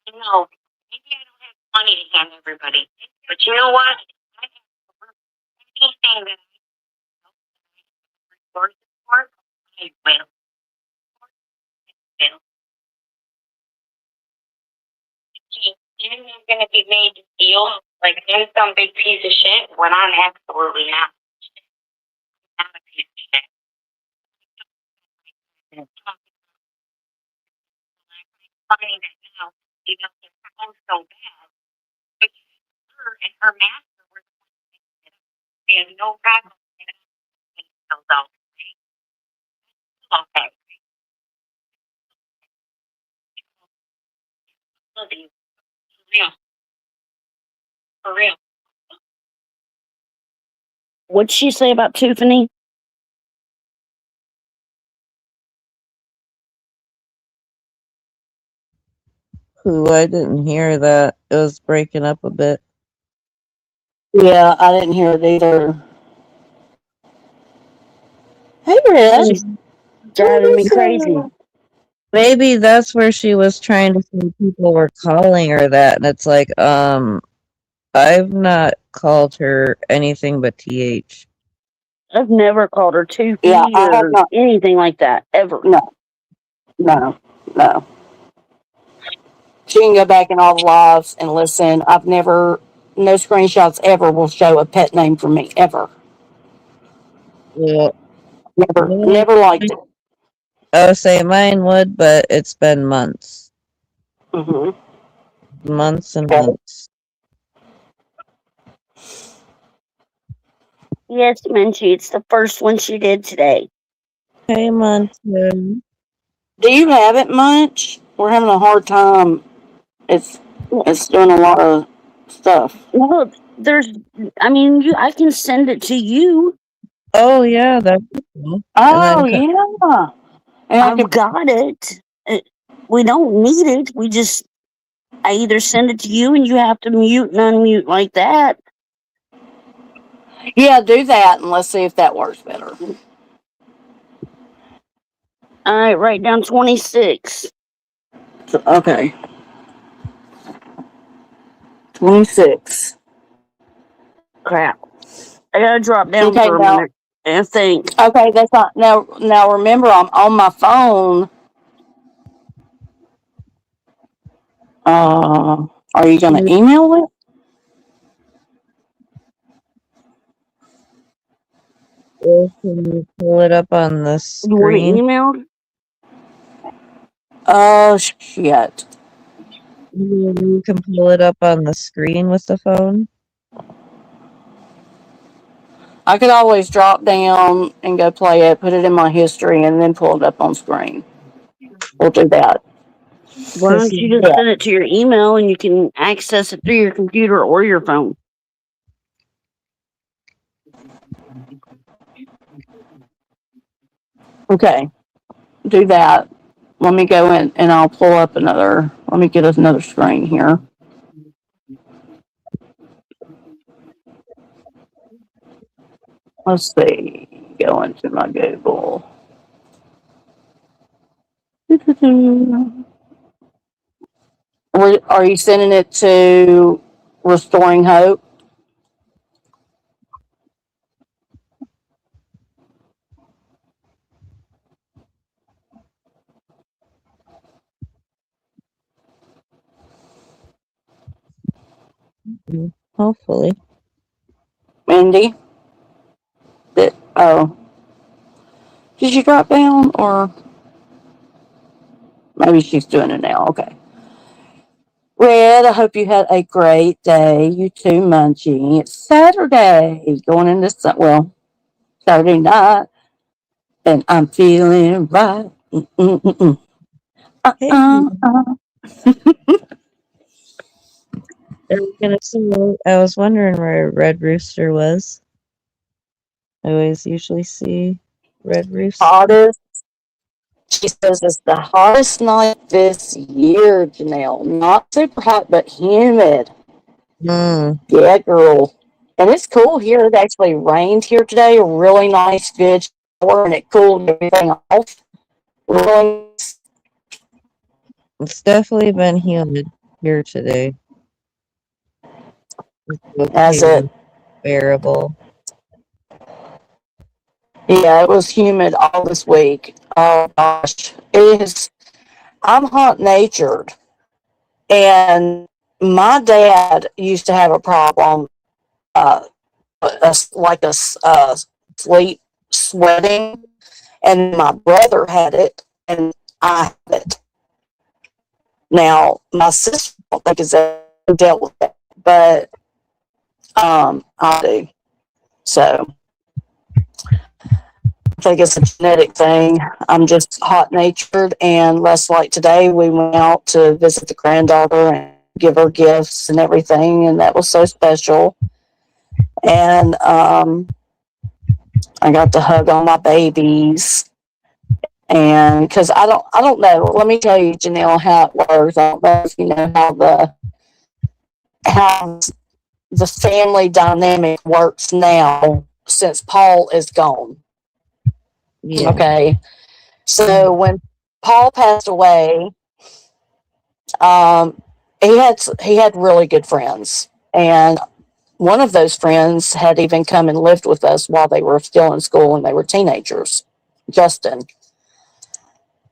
You know, maybe I don't have money to hand everybody, but you know what? I have anything that I have resources for, I will. I'm not going to be made to feel like I'm some big piece of shit when I'm absolutely not. Not a piece of shit. It's funny that now, you know, it sounds so bad, but her and her master were the ones that did it. They had no problem with it. Okay. Love you. For real. For real. What'd she say about Tiffany? Who? I didn't hear that. It was breaking up a bit. Yeah, I didn't hear it either. Hey, Rich. She's driving me crazy. Maybe that's where she was trying to say people were calling her that, and it's like, I've not called her anything but TH. I've never called her Yeah, Tiffany I have or not. anything like that, ever. No, no, no. She can go back in all the lives and listen. I've never, no screenshots ever will show a pet name for me, ever. Well, Never, mine- never liked it. I would say mine would, but it's been months. Hmm. Months and Okay. months. Yes, Minchie, it's the first one she did today. Hey, Munson. Do you have it much? We're having a hard time. It's it's doing a lot of stuff. Well, I can send it to you. Oh, yeah, that's cool. And Oh then, yeah, and I I've could. got it. We don't need it. I either send it to you and you have to mute and unmute like that. Yeah, do that and let's see if that works better. All right, write down 26. Okay, 26. Crap. I gotta drop down Okay, for a now. minute and think. Okay, that's not now. Now remember, I'm on my phone. Are you gonna email it? can you pull it up on the You want to screen? email? Oh shit! You can pull it up on the screen with the phone. I could always drop down and go play it, put it in my history, and then pull it up on screen. We'll do that. Why Cause don't you just send it to your email and you can access it through your computer or your phone? Okay, do that. Let me go in and I'll pull up another. Let me get us another screen here. Let's see. Go into my Google. Are you sending it to Restoring Hope? Hopefully. Mindy, did you drop down or maybe she's doing it now? Okay. Red, I hope you had a great day. You too, Munchie. It's Saturday, going into Saturday night, and I'm feeling right. Mm-mm-mm-mm. Hey, Uh-uh. are we gonna see? I was wondering where Red Rooster was. I always usually see Red Rooster. Hottest. She says it's the hottest night this year, Janelle. Not super hot, but humid. Mm. Yeah, girl. And it's cool here. It actually rained here today. A really nice, good shower, and it cooled everything off. Really, It's definitely been humid here today. It's as okay, it, bearable. yeah, it was humid all this week. Oh gosh, it is. I'm hot natured, and my dad used to have a problem, uh, like sleep sweating, and my brother had it, and I had it. Now, my sister, I don't think, has ever dealt with it, but I do. So I think it's a genetic thing. I'm just hot natured, and less like today, we went out to visit the granddaughter and give her gifts and everything, and that was so special. And I got to hug all my babies, and because I don't know. Let me tell you, Janelle, how it works. I don't know if you know how the family dynamic works now since Paul is gone. Yeah. Okay. So when Paul passed away, um, he had really good friends, and one of those friends had even come and lived with us while they were still in school and they were teenagers, Justin.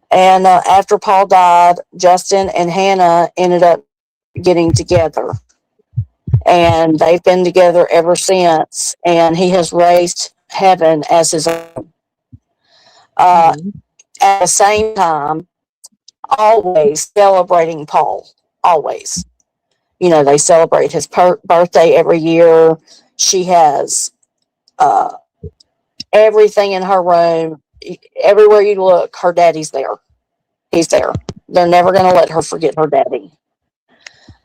And after Paul died, Justin and Hannah ended up getting together, and they've been together ever since. And he has raised Heaven as his own. Uh, Mhm. at the same time, always celebrating Paul. Always. You know, they celebrate his birthday every year. She has uh, everything in her room. Everywhere you look, her daddy's there. He's there. They're never going to let her forget her daddy.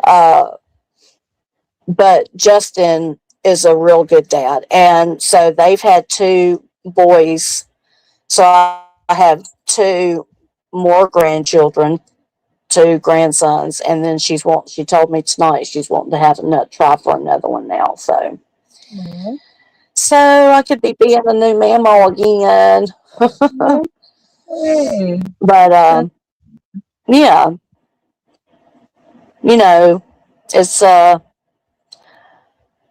Uh, but Justin is a real good dad. And so they've had two boys. So I have two more grandchildren, two grandsons, and then she told me tonight she's wanting to have try for another one now. Mhm. So I could be being a new mammal again. Hey, But that's yeah, you know, it's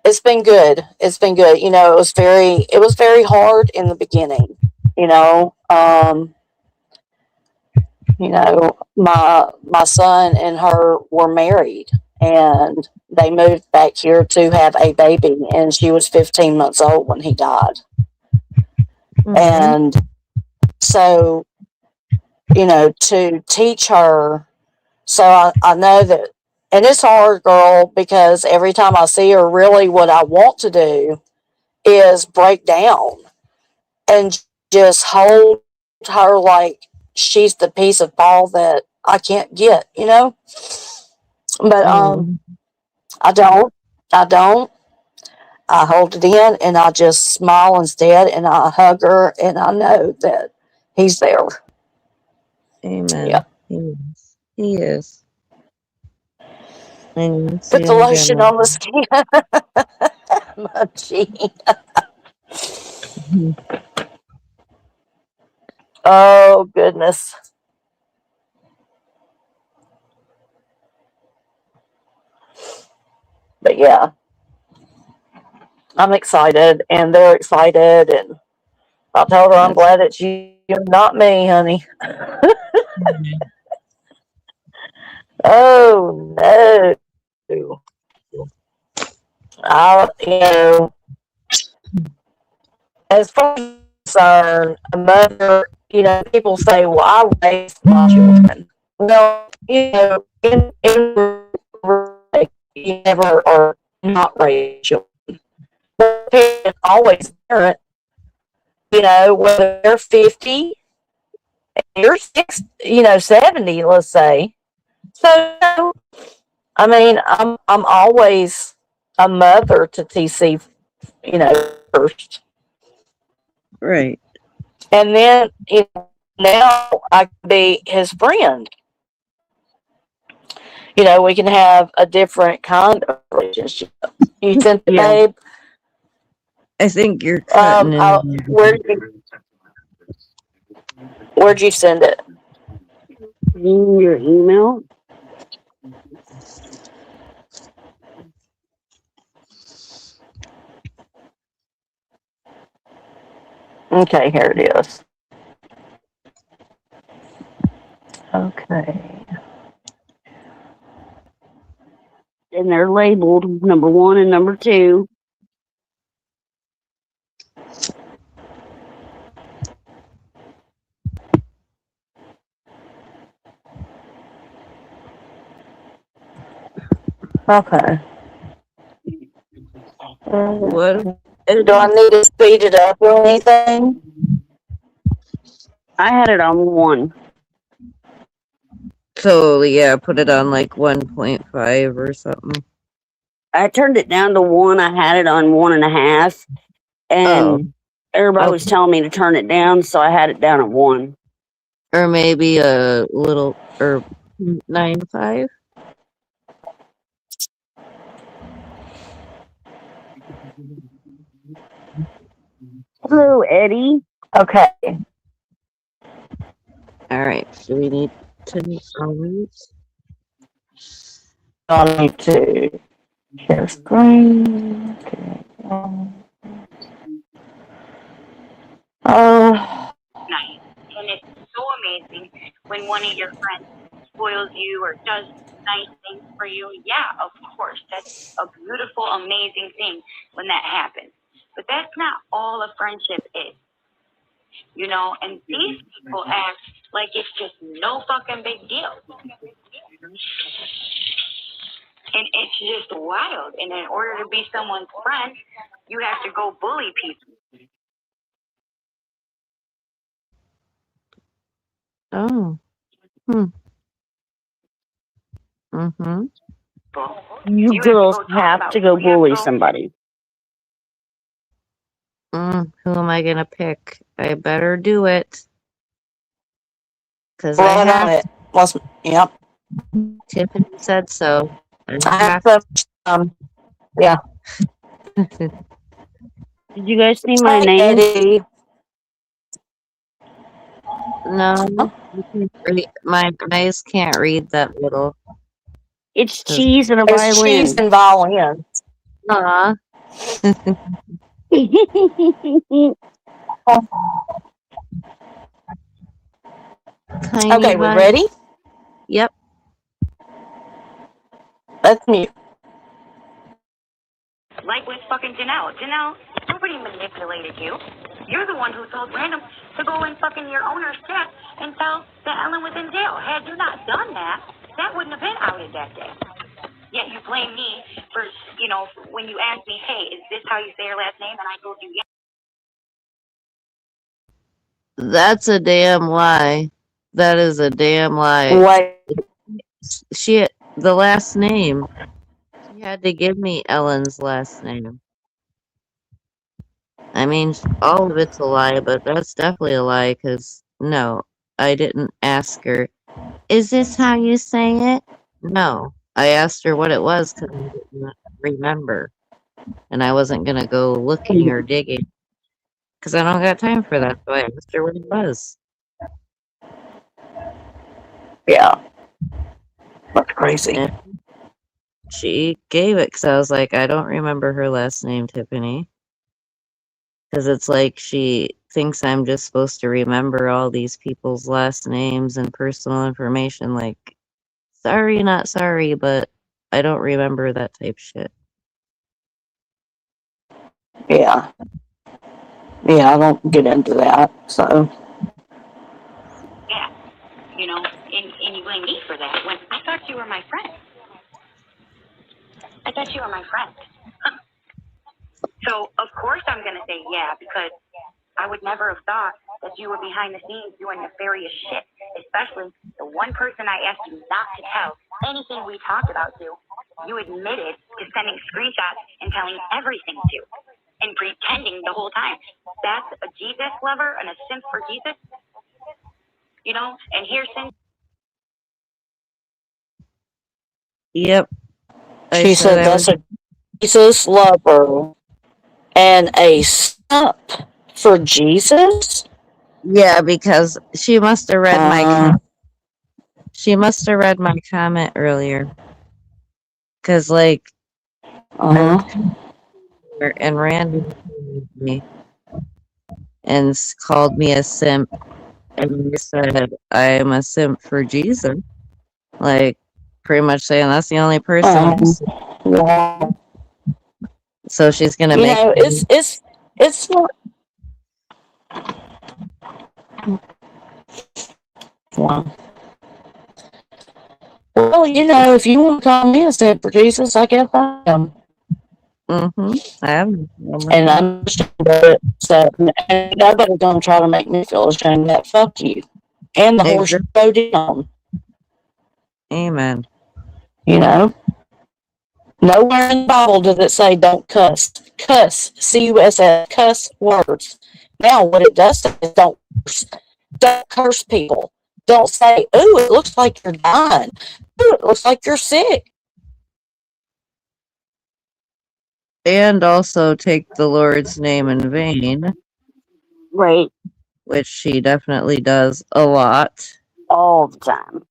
it's been good. It's been good. You know, it was very hard in the beginning. You know, my son and her were married, and they moved back here to have a baby, and she was 15 months old when he died. mhm. And so, you know, to teach her, so I know that, and it's hard, girl, because every time I see her, really what I want to do is break down and just hold her like she's the piece of ball that I can't get, you know? But Mm. I don't. I don't. I hold it in and I just smile instead and I hug her and I know that he's there. Yeah. Amen. He is. He is. And you see Put the him lotion again. on the skin. Munchie. Mhm. Oh, goodness. But yeah, I'm excited and they're excited. And I told her I'm That's glad it's you, not me, honey. Mhm. Oh, no. as far as concerned, a mother, people say, well, I raised my children. Well, you never are not raised children. Parents always parent, whether they're 50, you're 60, 70, let's say. So, I mean, I'm always a mother to TC, first. Right. And then, now I can be his friend. We can have a different kind of relationship. You sent it, Yeah. babe? I think you're cutting in. Where'd you send it? In your email. Okay, here it is. Okay. And they're labeled number 1 and number 2. Okay. What? Do I need to speed it up or anything? I had it on 1. So yeah, put it on like 1.5 or something. I turned it down to 1. I had it on 1.5, and everybody was telling me to turn it down, so I had it down at 1. Or maybe a little, or 9.5. Hello, Eddie. Okay. All right. Do we need to always? I need to share screen. Okay. Nice. And it's so amazing when one of your friends spoils you or does nice things for you. Yeah, of course. That's a beautiful, amazing thing when that happens. But that's not all a friendship is. And these people act like it's just no fucking big deal. And it's just wild. And in order to be someone's friend, you have to go bully people. Oh. Mm-hmm. You girls have to go bully somebody. Who am I gonna pick? I better do it. Because right on it. Yep. Tiffany said so. I have yeah. Did you guys see my Hi, name? Eddie. No, my eyes can't read that little. It's cheese and a There's violin. cheese and violin. Aw. Okay, we ready? Yep. Let's mute. Like with fucking Janelle. Janelle, nobody manipulated you. You're the one who told Random to go in fucking your owner's chat and tell that Ellen was in jail. Had you not done that, that wouldn't have been outed that day. Yet you blame me for, when you asked me, hey, is this how you say your last name? And I told you, yes. That's a damn lie. That is a damn lie. Wait. The last name. She had to give me Ellen's last name. I mean, all of it's a lie, but that's definitely a lie, because, no, I didn't ask her, is this how you say it? No. I asked her what it was, because I didn't remember. And I wasn't going to go looking or digging, because I don't got time for that, so I asked her what it was. Yeah. That's crazy. And she gave it, because I was like, I don't remember her last name, Tiffany. Because it's like she thinks I'm just supposed to remember all these people's last names and personal information. Like, sorry, not sorry, but I don't remember that type shit. Yeah. Yeah, I don't get into that. So, Yeah, you know, and you blame me for that when I thought you were my friend. I thought you were my friend. So, of course, I'm going to say yeah, because I would never have thought that you were behind the scenes doing nefarious shit, especially the one person I asked you not to tell anything we talked about to. You admitted to sending screenshots and telling everything to, and pretending the whole time. That's a Jesus lover and a simp for Jesus, you know? And here's since. Yep. I she said said I that's was. a Jesus lover and a stump for Jesus? Yeah, because she must have read my she must have read my comment earlier. Cause like I was Uh-huh. there and Randy me and called me a simp, and I said I am a simp for Jesus. Like pretty much saying that's the only person I'm Um, simp. yeah. So she's gonna You make know, it's not one. Well, you know, if you want to call me a simp for Jesus, I guess I am. I have no problem with And that. I'm ashamed of it. So, and nobody's going to try to make me feel ashamed of that. Fuck you. And the horse you Exactly. rode in on. Amen. You know? Nowhere in the Bible does it say don't cuss. Cuss. C-U-S-S. Cuss words. Now, what it does say is don't curse. Don't curse people. Don't say, ooh, it looks like you're dying. Ooh, it looks like you're sick. And also take the Lord's name in vain, Right. which she definitely does a lot. All the time.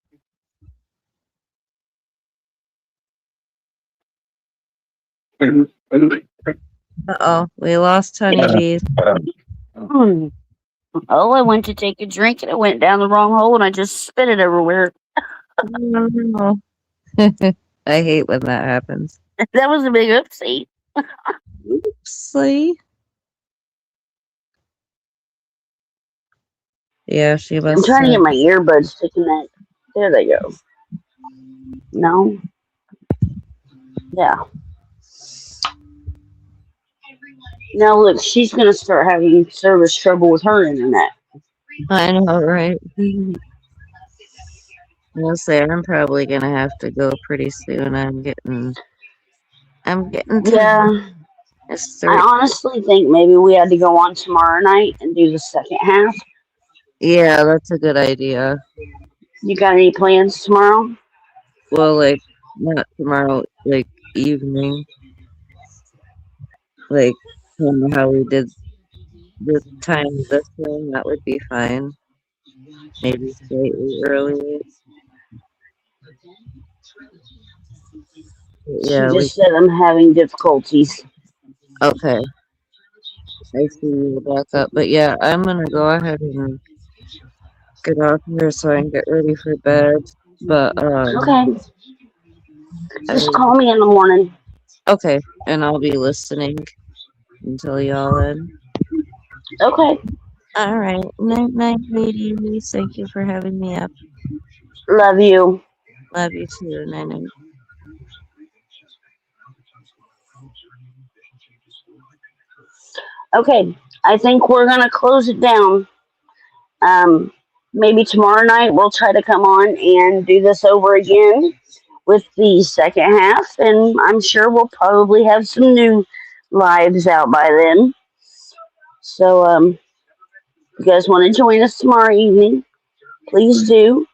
Uh-oh, we lost honeybees. Hmm. Oh, I went to take a drink and it went down the wrong hole and I just spit it everywhere. No. I hate when that happens. That was a big oopsie. Oopsie. Yeah, she I'm must trying to have. get my earbuds to connect. There they go. No? Yeah. Now look, she's gonna start having service trouble with her internet. I know, right? I'll say I'm probably gonna have to go pretty soon. I'm getting tired. Yeah. It's I honestly think maybe we had to go on tomorrow night and do the second half. Yeah, that's a good idea. You got any plans tomorrow? Well, like not tomorrow, like evening, like how we did this time this one. That would be fine. Maybe slightly earlier. She Yeah, we just said I'm having difficulties. okay. I see you back up. But yeah, I'm gonna go ahead and get off here so I can get ready for bed. But Okay. I Just call me in the morning. okay, and I'll be listening until y'all end. Okay. All right, night night, ladies. Thank you for having me up. Love you. Love you too. Night night. Okay. I think we're gonna close it down. Um, maybe tomorrow night we'll try to come on and do this over again with the second half, and I'm sure we'll probably have some new lives out by then. So, if you guys want to join us tomorrow evening, please do.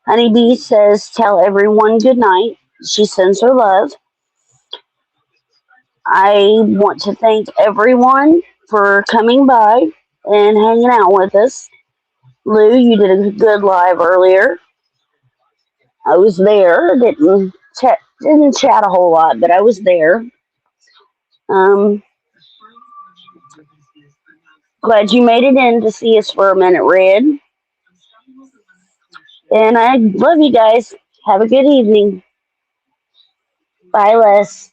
Honeybee says, tell everyone good night. She sends her love. I want to thank everyone for coming by and hanging out with us. Lou, you did a good live earlier. I was there. Didn't chat a whole lot, but I was there. Um, glad you made it in to see us for a minute, Red. And I love you guys. Have a good evening. Bye, Les.